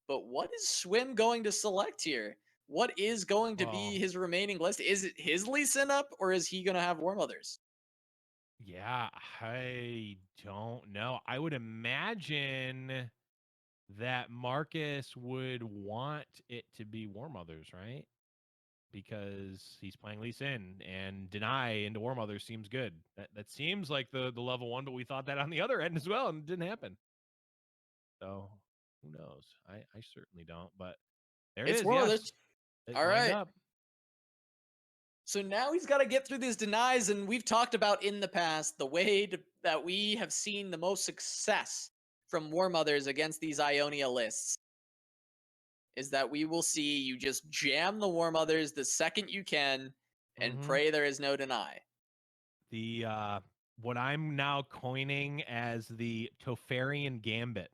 Speaker 3: But what is Swim going to select here? What is going to be his remaining list? Is it his Lee Sin up, or is he going to have War Mothers?
Speaker 2: Yeah, I don't know. I would imagine that Markus would want it to be War Mothers, right? Because he's playing Lee Sin, and deny into War Mothers seems good. That seems like the level 1, but we thought that on the other end as well, and it didn't happen. So who knows? I certainly don't. But
Speaker 3: it's War Mothers. All right.
Speaker 2: Up.
Speaker 3: So now he's got to get through these denies, and we've talked about in the past the way that we have seen the most success from War Mothers against these Ionia lists is that we will see you just jam the War Mothers the second you can and pray there is no deny.
Speaker 2: The what I'm now coining as the Tofarian Gambit.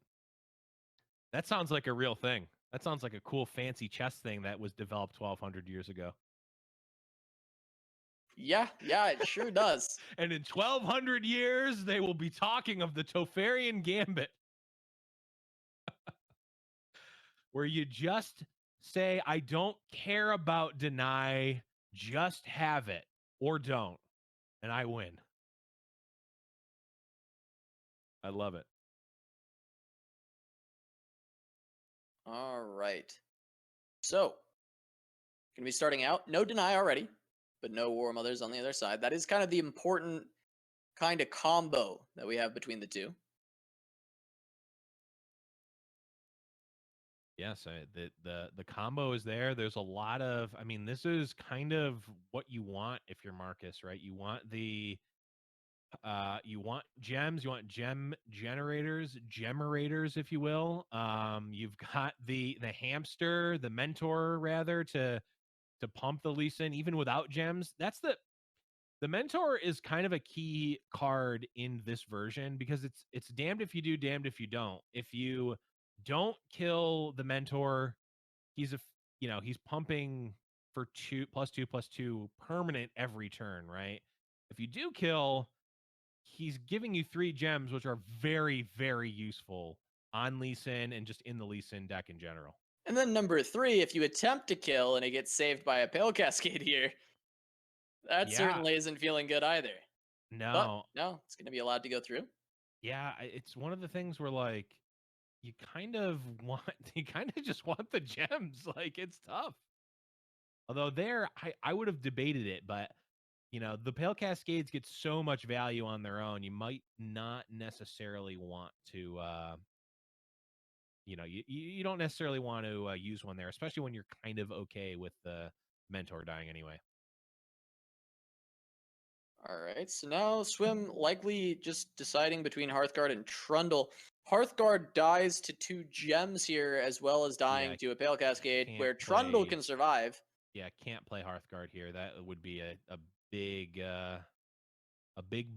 Speaker 2: That sounds like a real thing. That sounds like a cool fancy chess thing that was developed 1,200 years ago.
Speaker 3: Yeah, it sure does.
Speaker 2: And in 1,200 years, they will be talking of the Tofarian Gambit. Where you just say, I don't care about deny, just have it, or don't, and I win. I love it.
Speaker 3: All right. So, going to be starting out, no deny already, but no War Mothers on the other side. That is kind of the important kind of combo that we have between the two.
Speaker 2: Yes, the combo is there. There's a lot of, I mean, this is kind of what you want if you're Markus, right? You want you want gems, you want generators, if you will. You've got the hamster, the mentor rather, to pump the Lee Sin even without gems. That's the mentor is kind of a key card in this version because it's damned if you do, damned if you don't. If you don't kill the mentor, he's pumping for 2+2+2 permanent every turn, right? If you do kill, he's giving you 3 gems, which are very, very useful on Lee Sin and just in the Lee Sin deck in general.
Speaker 3: And then number 3, if you attempt to kill and it gets saved by a Pale Cascade here, that certainly isn't feeling good either.
Speaker 2: No.
Speaker 3: But no, it's going to be allowed to go through.
Speaker 2: Yeah, it's one of the things where, like, you kind of just want the gems. Like, it's tough. Although there, I would have debated it, but you know, the Pale Cascades get so much value on their own. You might not necessarily want to, you know, you don't necessarily want to use one there, especially when you're kind of okay with the Mentor dying anyway.
Speaker 3: All right, so now Swim likely just deciding between Hearthguard and Trundle. Hearthguard dies to 2 gems here, as well as dying to a Pale Cascade, where Trundle can survive.
Speaker 2: Yeah, can't play Hearthguard here. That would be a big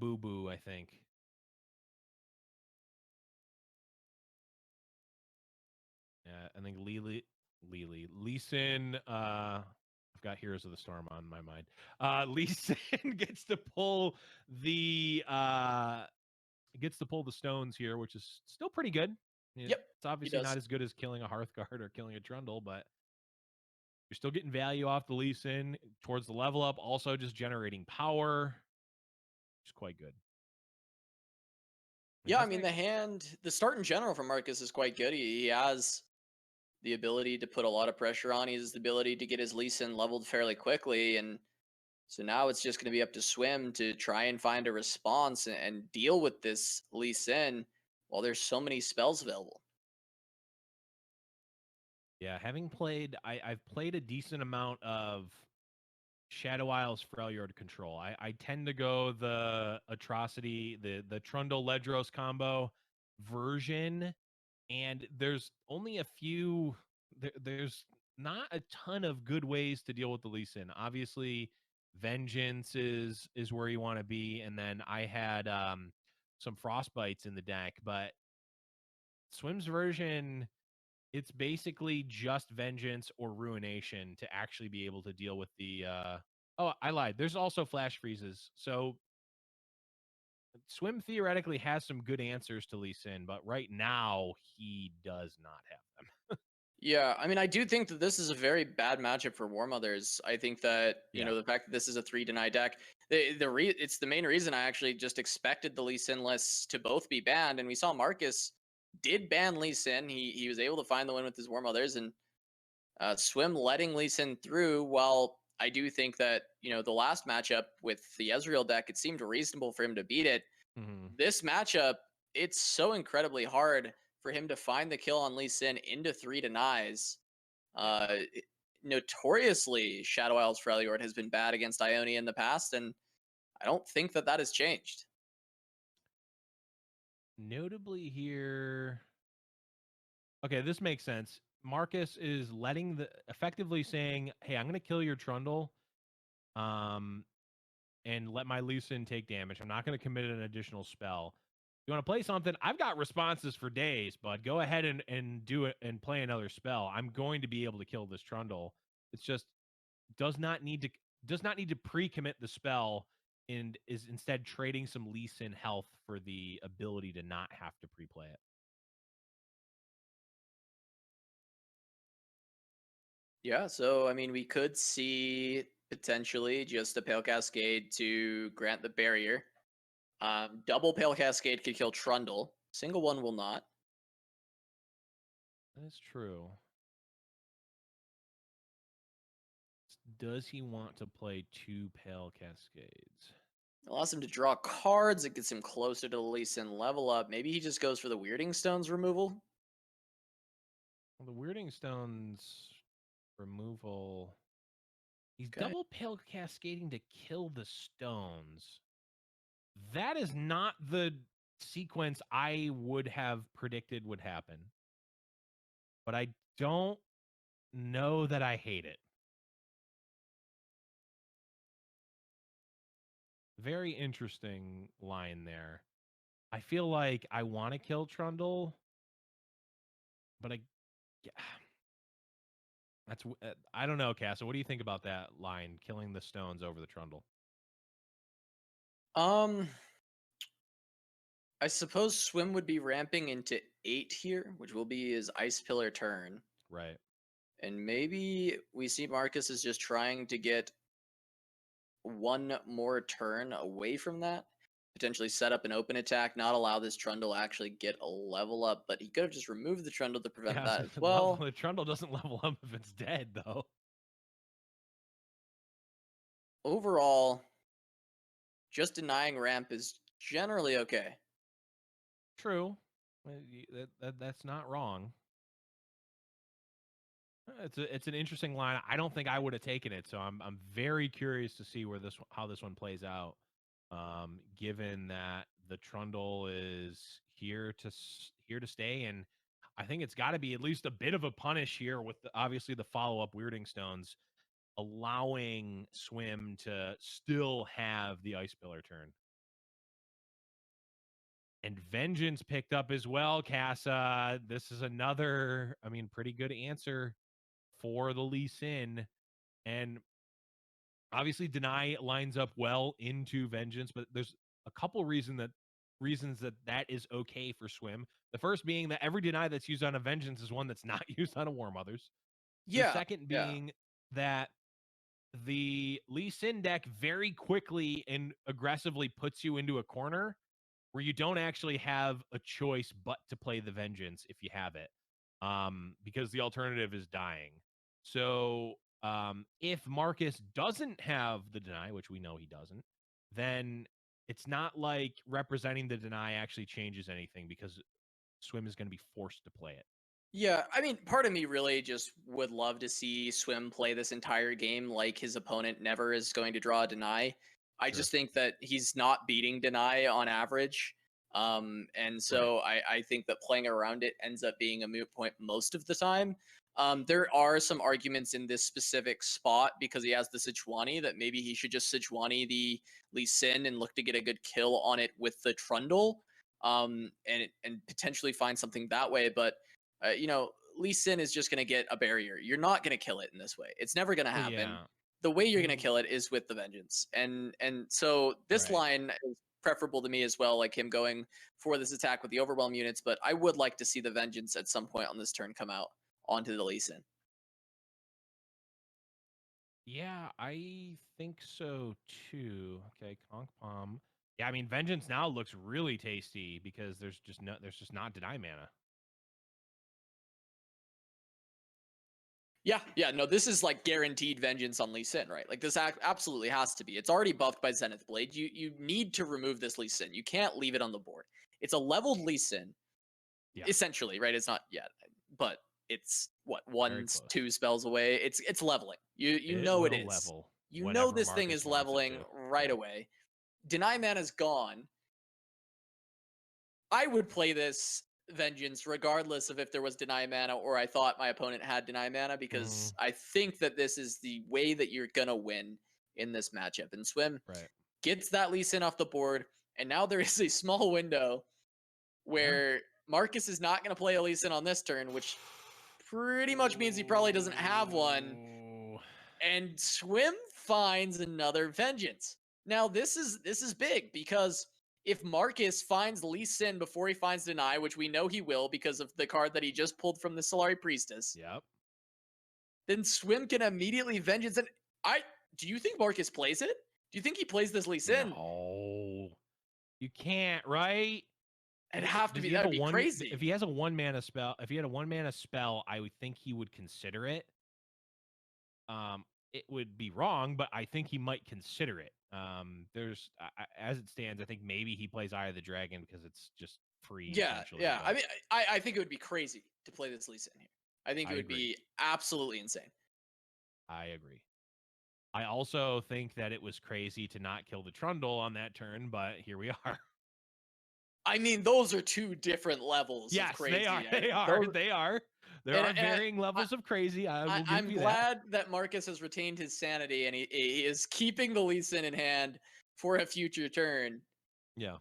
Speaker 2: boo-boo, I think. Yeah, I think Lee Sin, I've got Heroes of the Storm on my mind. Lee Sin gets to pull the stones here, which is still pretty good. Yeah,
Speaker 3: Yep,
Speaker 2: it's obviously not as good as killing a Hearthguard or killing a Trundle, but you're still getting value off the Lee Sin towards the level up, also just generating power. It's quite good.
Speaker 3: Yeah, I mean, the start in general for Markus is quite good. He has the ability to put a lot of pressure on. He has the ability to get his Lee Sin leveled fairly quickly. And so now it's just going to be up to Swim to try and find a response and deal with this Lee Sin while there's so many spells available.
Speaker 2: Yeah, having played, I've played a decent amount of Shadow Isles Freljord control. I tend to go the Atrocity, the Trundle Ledros combo version, and there's only a few. There's not a ton of good ways to deal with the Lee Sin. Obviously, Vengeance is where you want to be, and then I had some Frostbites in the deck, but Swim's version, it's basically just Vengeance or Ruination to actually be able to deal with the oh, I lied. There's also Flash Freezes. So Swim theoretically has some good answers to Lee Sin, but right now he does not have them.
Speaker 3: Yeah, I mean, I do think that this is a very bad matchup for War Mothers. I think that, you know, the fact that this is a 3 deny deck, it's the main reason I actually just expected the Lee Sin lists to both be banned. And we saw Markus did ban Lee Sin. He was able to find the win with his War Mothers, and Swim letting Lee Sin through. While I do think that, you know, the last matchup with the Ezreal deck, it seemed reasonable for him to beat it. This matchup, it's so incredibly hard for him to find the kill on Lee Sin into 3 denies. Notoriously, Shadow Isles Freljord has been bad against Ionia in the past, and I don't think that has changed.
Speaker 2: Notably here, okay, this makes sense. Markus is effectively saying, "Hey, I'm going to kill your Trundle, and let my Lee Sin take damage. I'm not going to commit an additional spell. You want to play something? I've got responses for days, bud. Go ahead and do it and play another spell. I'm going to be able to kill this Trundle. It's just does not need to pre-commit the spell and is instead trading some Lee Sin health for the ability to not have to pre-play it."
Speaker 3: Yeah, so I mean, we could see potentially just a Pale Cascade to grant the barrier. Double Pale Cascade could kill Trundle. Single one will not.
Speaker 2: That's true. Does he want to play 2 Pale Cascades?
Speaker 3: It allows him to draw cards. It gets him closer to the Lee Sin level up. Maybe he just goes for the Weirding Stones removal.
Speaker 2: Well, the Weirding Stones removal. He's double Pale Cascading to kill the stones. That is not the sequence I would have predicted would happen. But I don't know that I hate it. Very interesting line there. I feel like I want to kill Trundle, but I don't know, Castle. What do you think about that line, killing the stones over the Trundle?
Speaker 3: I suppose Swim would be ramping into 8 here, which will be his Ice Pillar turn.
Speaker 2: Right.
Speaker 3: And maybe we see Markus is just trying to get one more turn away from that. Potentially set up an open attack, not allow this Trundle to actually get a level up, but he could have just removed the Trundle to prevent that as well.
Speaker 2: The Trundle doesn't level up if it's dead, though.
Speaker 3: overall, just denying ramp is generally okay.
Speaker 2: True. That's not wrong. It's an interesting line. I don't think I would have taken it, so I'm very curious to see how this one plays out. Given that the Trundle is here to stay, and I think it's got to be at least a bit of a punish here with obviously the follow-up Weirding Stones, allowing Swim to still have the Ice Pillar turn. And Vengeance picked up as well, Casa. This is another, pretty good answer for the Lee Sin. And obviously Deny lines up well into Vengeance, but there's a couple reasons that is okay for Swim. The first being that every Deny that's used on a Vengeance is one that's not used on a War Mothers. The second being that the Lee Sin deck very quickly and aggressively puts you into a corner where you don't actually have a choice but to play the Vengeance if you have it, because the alternative is dying. So if Markus doesn't have the Deny, which we know he doesn't, then it's not like representing the Deny actually changes anything because Swim is going to be forced to play it.
Speaker 3: Yeah, part of me really just would love to see Swim play this entire game like his opponent never is going to draw a Deny. I just think that he's not beating Deny on average. And so I think that playing around it ends up being a moot point most of the time. There are some arguments in this specific spot because he has the Sejuani that maybe he should just Sejuani the Lee Sin and look to get a good kill on it with the Trundle, and potentially find something that way. But Lee Sin is just going to get a barrier. You're not going to kill it in this way. It's never going to happen. Yeah. The way you're going to kill it is with the Vengeance. And so this line is preferable to me as well, like him going for this attack with the Overwhelm units, but I would like to see the Vengeance at some point on this turn come out onto the Lee Sin.
Speaker 2: Yeah, I think so too. Okay, Conk Palm. Yeah, Vengeance now looks really tasty because there's just not Deny mana.
Speaker 3: Yeah, no, this is like guaranteed Vengeance on Lee Sin, right? Like this absolutely has to be. It's already buffed by Zenith Blade. You need to remove this Lee Sin. You can't leave it on the board. It's a leveled Lee Sin, essentially, right? It's not yet, but it's what 1-2 spells away. It's leveling. You know it is.
Speaker 2: Level
Speaker 3: you know this thing is leveling right away. Deny mana's gone. I would play this Vengeance regardless of if there was Deny mana or I thought my opponent had Deny mana, because I think that this is the way that you're gonna win in this matchup. And Swim gets that Lee Sin off the board, and now there is a small window where Markus is not gonna play a Lee Sin on this turn, which pretty much means he probably doesn't have one. And Swim finds another Vengeance. Now this is big, because if Markus finds Lee Sin before he finds Deny, which we know he will because of the card that he just pulled from the Solari Priestess, then Swim can immediately Vengeance. And do you think Markus plays it? Do you think he plays this Lee Sin?
Speaker 2: No, you can't, right?
Speaker 3: It'd have to be. That'd be crazy.
Speaker 2: If he has a 1-mana spell, if he had a 1-mana spell, I would think he would consider it. It would be wrong, but I think he might consider it. As it stands, I think maybe he plays Eye of the Dragon because it's just free.
Speaker 3: Yeah. But I think it would be crazy to play this Lee Sin here. I think it would be absolutely insane.
Speaker 2: I agree. I also think that it was crazy to not kill the Trundle on that turn, but here we are.
Speaker 3: Those are two different levels of crazy.
Speaker 2: They are. There are varying levels of crazy. I'm
Speaker 3: glad that Markus has retained his sanity and he is keeping the Lee Sin in hand for a future turn.
Speaker 2: Yeah.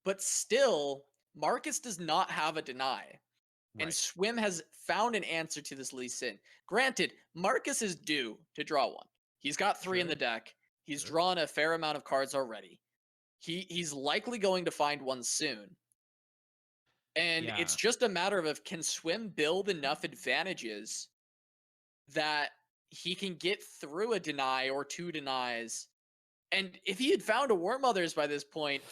Speaker 3: But still, Markus does not have a Deny. And Swim has found an answer to this Lee Sin. Granted, Markus is due to draw one. He's got 3 in the deck. He's drawn a fair amount of cards already. He's likely going to find one soon. And it's just a matter of can Swim build enough advantages that he can get through a Deny or 2 Denies. And if he had found a War Mothers by this point,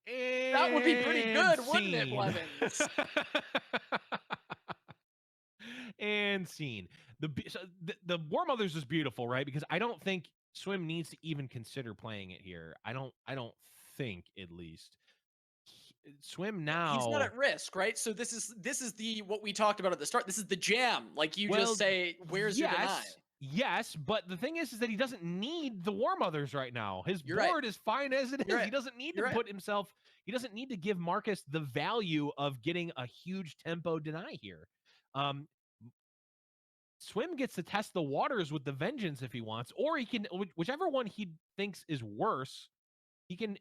Speaker 3: that would be pretty good, wouldn't it, Blevins?
Speaker 2: And scene. The War Mothers is beautiful, right? Because I don't think Swim needs to even consider playing it here. I don't think, at least. Swim now.
Speaker 3: He's not at risk, right? So this is the what we talked about at the start. This is the jam. Like you just say, where's your deny?
Speaker 2: Yes, but the thing is that he doesn't need the War Mothers right now. His
Speaker 3: You're
Speaker 2: board is fine as it is.
Speaker 3: Right.
Speaker 2: He doesn't need to put himself. He doesn't need to give Markus the value of getting a huge tempo deny here. Swim gets to test the waters with the Vengeance if he wants, or he can, whichever one he thinks is worse, he can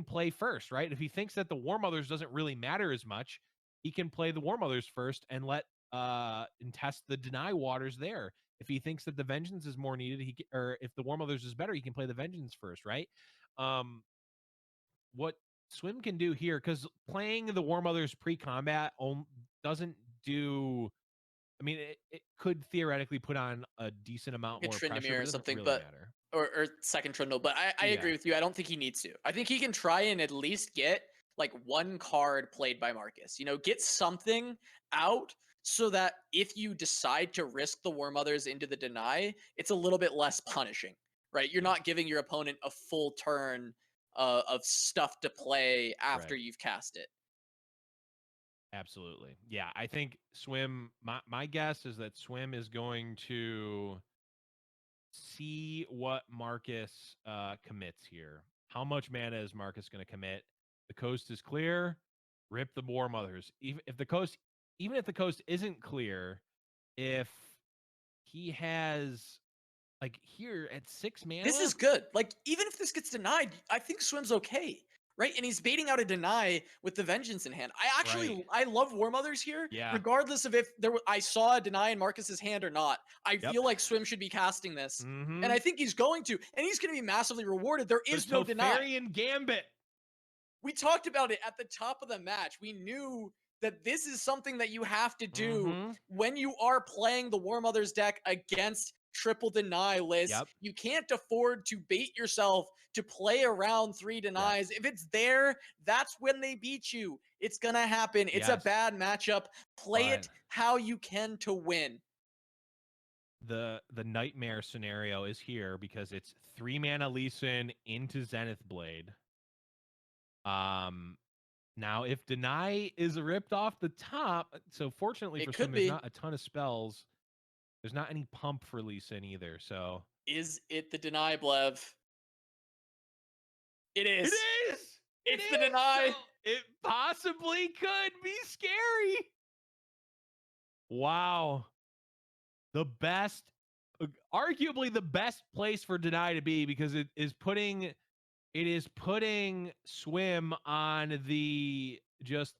Speaker 2: play first, right? If he thinks that the War Mothers doesn't really matter as much, he can play the War Mothers first and and test the deny waters there. If he thinks that the Vengeance is more needed, or if the War Mothers is better, he can play the Vengeance first, right? What Swim can do here, because playing the War Mothers pre-combat doesn't do. I mean, it could theoretically put on a decent amount more pressure,
Speaker 3: or something,
Speaker 2: really
Speaker 3: but
Speaker 2: matter.
Speaker 3: Or second Trundle. But I agree with you. I don't think he needs to. I think he can try and at least get like one card played by Markus. You know, get something out so that if you decide to risk the War Mothers into the deny, it's a little bit less punishing, right? You're not giving your opponent a full turn of stuff to play after you've cast it.
Speaker 2: Absolutely. Yeah, I think Swim, my guess is that Swim is going to see what Markus commits here. How much mana is Markus going to commit? The coast is clear. Rip the War Mothers. Even if the coast isn't clear, if he has like here at 6 mana,
Speaker 3: this is good. Like even if this gets denied, I think Swim's okay. Right, and he's baiting out a deny with the Vengeance in hand. I love War Mothers here, regardless of if I saw a deny in Markus's hand or not. I feel like Swim should be casting this, and I think he's going to, and he's going to be massively rewarded. There is no deny.
Speaker 2: Gambit.
Speaker 3: We talked about it at the top of the match. We knew that this is something that you have to do when you are playing the War Mothers deck against triple deny lists. You can't afford to bait yourself to play around 3 denies. If it's there, that's when they beat you. It's gonna happen. It's a bad matchup. Play it how you can to win.
Speaker 2: The nightmare scenario is here because it's 3 mana Lee Sin into Zenith Blade. Now if deny is ripped off the top, so fortunately for Swim, there's not a ton of spells. There's not any pump for Lee Sin either, so.
Speaker 3: Is it the deny, Blev? It is.
Speaker 2: It is!
Speaker 3: It's the deny.
Speaker 2: So it possibly could be scary. Wow. The best, arguably the best place for deny to be, because it is putting Swim on the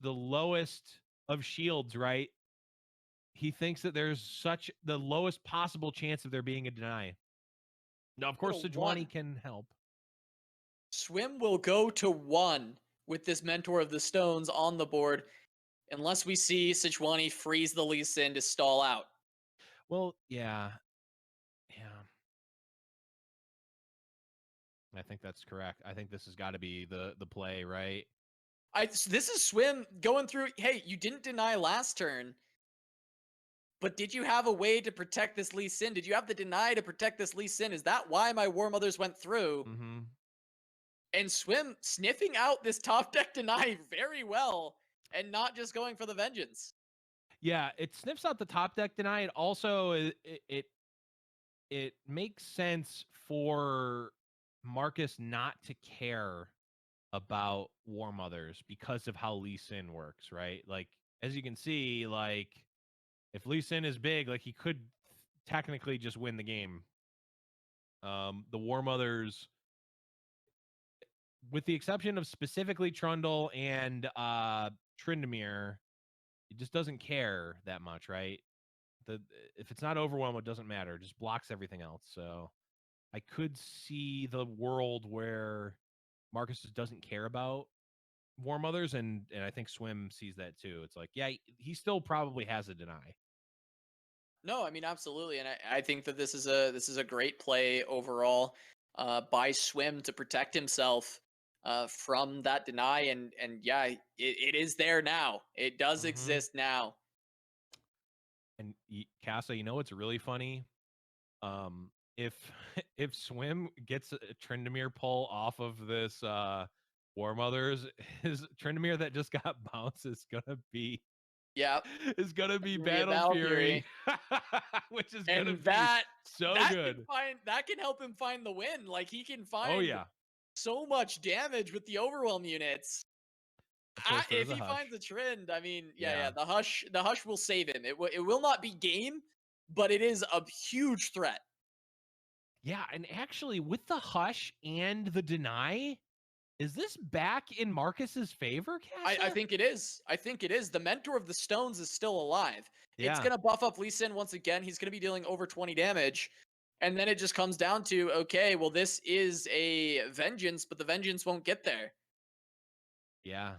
Speaker 2: lowest of shields, right? He thinks that there's the lowest possible chance of there being a deny. Now, of course, Sejuani can help.
Speaker 3: Swim will go to 1 with this Mentor of the Stones on the board, unless we see Sejuani freeze the Lee Sin to stall out.
Speaker 2: Well, yeah. I think that's correct. I think this has got to be the play, right?
Speaker 3: This is Swim going through, hey, you didn't deny last turn, but did you have a way to protect this Lee Sin? Did you have the deny to protect this Lee Sin? Is that why my War Mothers went through? And Swim sniffing out this top deck deny very well and not just going for the Vengeance.
Speaker 2: Yeah, it sniffs out the top deck deny. It also, it makes sense for Markus not to care about War Mothers because of how Lee Sin works, right? Like, as you can see, like, if Lee Sin is big, like, he could technically just win the game. The War Mothers, with the exception of specifically Trundle and Tryndamere, it just doesn't care that much, right? If it's not overwhelmed, it doesn't matter. It just blocks everything else. So I could see the world where Markus just doesn't care about War Mothers, and I think Swim sees that too. It's like, yeah, he still probably has a deny.
Speaker 3: No, I mean, absolutely. And I think that this is a great play overall by Swim to protect himself from that deny. And yeah, it is there now. It does exist now.
Speaker 2: And Casa, you know what's really funny? If if Swim gets a Tryndamere pull off of this War Mothers, his Tryndamere that just got bounced is gonna be is gonna be Battle Fury, which is gonna be so good.
Speaker 3: That can help him find the win. Like he can find
Speaker 2: Oh yeah,
Speaker 3: so much damage with the overwhelm units. If he finds a trend, I mean, the hush will save him. It will not be game, but it is a huge threat.
Speaker 2: Yeah, and actually with the hush and the deny, is this back in Marcus's favor, Casa?
Speaker 3: I think it is. I think it is. The Mentor of the Stones is still alive. Yeah. It's going to buff up Lee Sin once again. He's going to be dealing over 20 damage. And then it just comes down to, okay, well, this is a Vengeance, but the Vengeance won't get there.
Speaker 2: Yeah.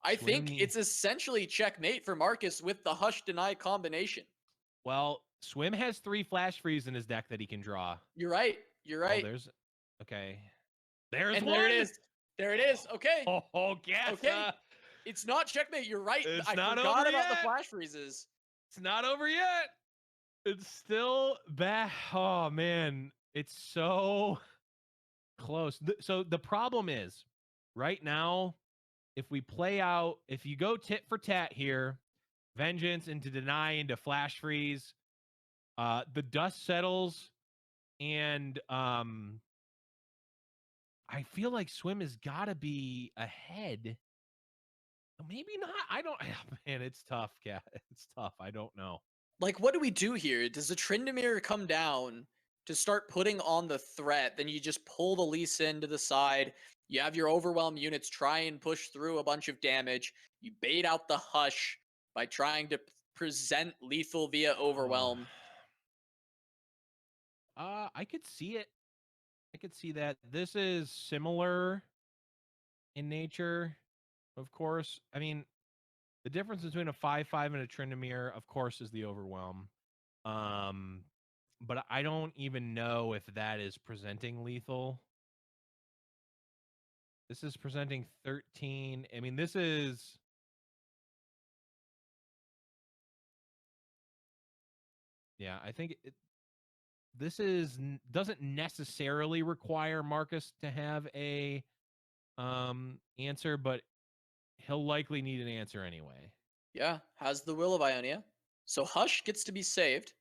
Speaker 3: I think it's essentially checkmate for Markus with the Hush Deny combination.
Speaker 2: Well, Swim has 3 Flash Freeze in his deck that he can draw.
Speaker 3: You're right. You're right.
Speaker 2: Oh, okay. There's one.
Speaker 3: There it is. There it is. Okay.
Speaker 2: Oh, yes.
Speaker 3: Okay. It's not checkmate. You're right.
Speaker 2: I
Speaker 3: forgot about the Flash Freezes.
Speaker 2: It's not over yet. It's still back. Oh, man. It's so close. So the problem is, right now, if we play out, if you go tit for tat here, Vengeance into Deny into Flash Freeze, the dust settles, and I feel like Swim has got to be ahead. Maybe not. I don't. Man, it's tough, Cat. It's tough. I don't know.
Speaker 3: Like, what do we do here? Does the Tryndamere come down to start putting on the threat? Then you just pull the Lee Sin to the side. You have your overwhelm units try and push through a bunch of damage. You bait out the Hush by trying to present lethal via overwhelm.
Speaker 2: I could see it. I could see that. This is similar in nature, of course. I mean, the difference between a 5/5 and a Tryndamere, of course, is the overwhelm. But I don't even know if that is presenting lethal. This is presenting 13. I mean, this is... Yeah, I think this doesn't necessarily require Markus to have a answer, but he'll likely need an answer anyway.
Speaker 3: Yeah, has the Will of Ionia. So Hush gets to be saved.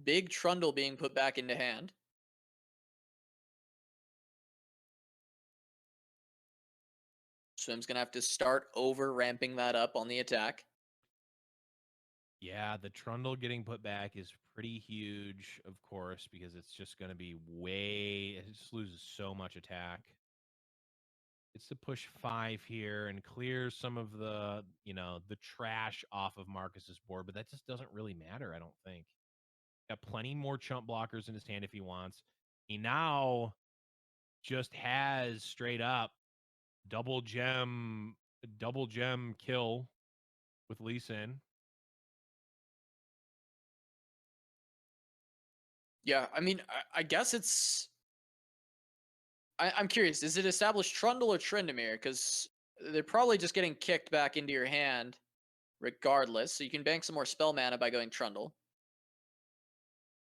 Speaker 3: Big Trundle being put back into hand. Swim's going to have to start over ramping that up on the attack.
Speaker 2: Yeah, the Trundle getting put back is pretty huge, of course, because it's just going to be it just loses so much attack. It's to push 5 here and clears some of the, the trash off of Marcus's board, but that just doesn't really matter, I don't think. Got plenty more chump blockers in his hand if he wants. He now just has straight up double gem kill with Lee Sin.
Speaker 3: Yeah, I mean, I guess it's... I'm curious, is it established Trundle or Tryndamere? Because they're probably just getting kicked back into your hand regardless, so you can bank some more spell mana by going Trundle.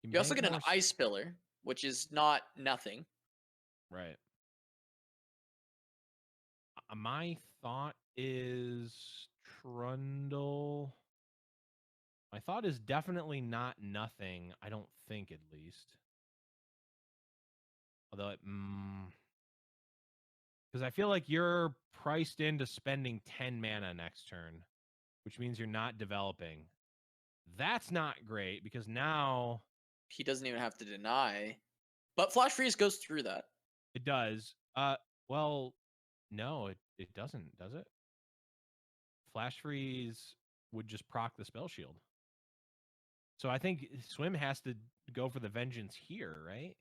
Speaker 3: You also get an Ice Pillar, which is not nothing.
Speaker 2: Right. My thought is Trundle... My thought is definitely not nothing. I don't think, at least. Although, because I feel like you're priced into spending 10 mana next turn, which means you're not developing. That's not great, because now...
Speaker 3: He doesn't even have to deny. But Flash Freeze goes through that.
Speaker 2: It does. Well, no, it doesn't, does it? Flash Freeze would just proc the Spell Shield. So I think Swim has to go for the Vengeance here, right?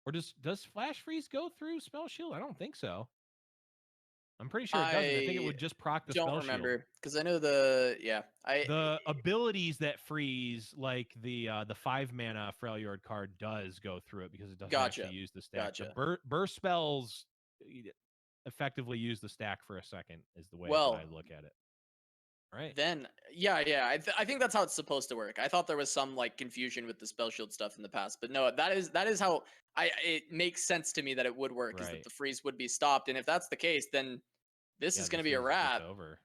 Speaker 2: Or does Flash Freeze go through Spell Shield? I don't think so. I'm pretty sure it doesn't. I think it would just proc the Spell Shield.
Speaker 3: I don't remember, because I know
Speaker 2: the abilities that freeze, like the 5-mana Freljord card, does go through it because it doesn't actually use the stat.
Speaker 3: Gotcha.
Speaker 2: The burst spells, effectively use the stack for a second is the way
Speaker 3: Well,
Speaker 2: that I look at it. Right.
Speaker 3: Then, yeah. I think that's how it's supposed to work. I thought there was some like confusion with the spell shield stuff in the past, but no, that is how it makes sense to me that it would work, is that the freeze would be stopped. And if that's the case, then this is going to be a wrap.
Speaker 2: Over.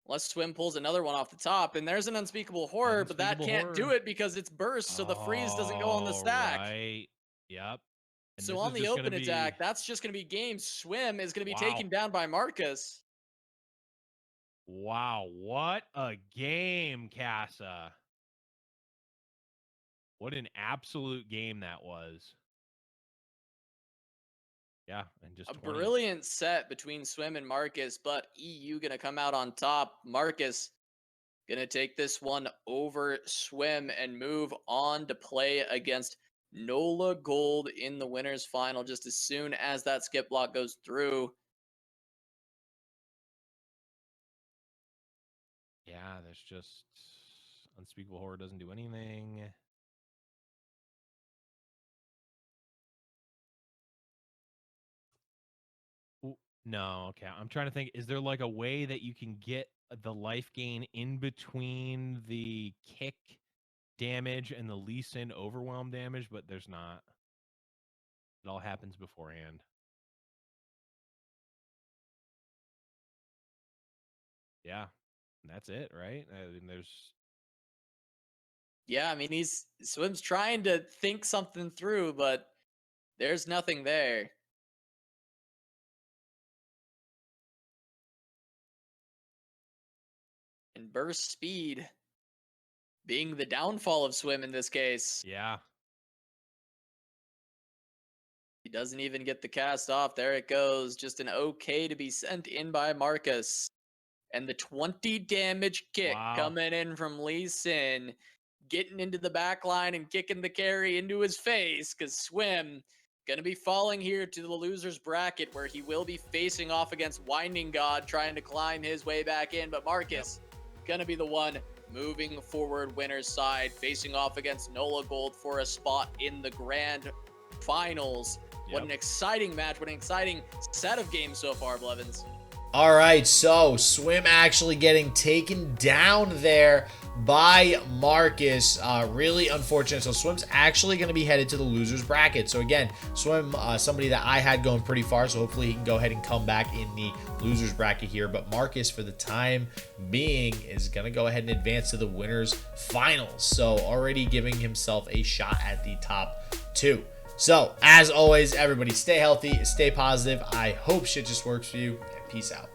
Speaker 3: Unless Swim pulls another one off the top, and there's an unspeakable horror, but that can't do it because it's burst, so the freeze doesn't go on the stack.
Speaker 2: Right. Yep.
Speaker 3: And so on the open attack, that's just going to be game. Swim is going to be taken down by Markus.
Speaker 2: Wow, what a game, Casa. What an absolute game that was. Yeah, and just
Speaker 3: a brilliant set between Swim and Markus, but EU going to come out on top. Markus going to take this one over Swim and move on to play against Nola Gold in the winners final just as soon as that skip block goes through.
Speaker 2: Yeah, there's just Unspeakable Horror doesn't do anything. Ooh, no, okay. I'm trying to think. Is there like a way that you can get the life gain in between the kick damage and the Lee Sin overwhelm damage? But there's not. It all happens beforehand. Yeah, that's it, right? I mean,
Speaker 3: yeah, I mean, Swim's trying to think something through, but there's nothing there. And burst speed being the downfall of Swim in this case.
Speaker 2: Yeah.
Speaker 3: He doesn't even get the cast off. There it goes. Just an okay to be sent in by Markus. And the 20 damage kick coming in from Lee Sin, getting into the back line and kicking the carry into his face, because Swim going to be falling here to the loser's bracket, where he will be facing off against Winding God, trying to climb his way back in. But Markus going to be the one moving forward, winner's side, facing off against Nola Gold for a spot in the grand finals. What an exciting match. What an exciting set of games so far, Blevins.
Speaker 1: All right, so Swim actually getting taken down there by Markus. Really unfortunate. So Swim's actually going to be headed to the loser's bracket. So again, Swim, somebody that I had going pretty far, so hopefully he can go ahead and come back in the loser's bracket here. But Markus, for the time being, is going to go ahead and advance to the winners finals. So already giving himself a shot at the top two. So, as always, everybody stay healthy, stay positive. I hope shit just works for you, and peace out.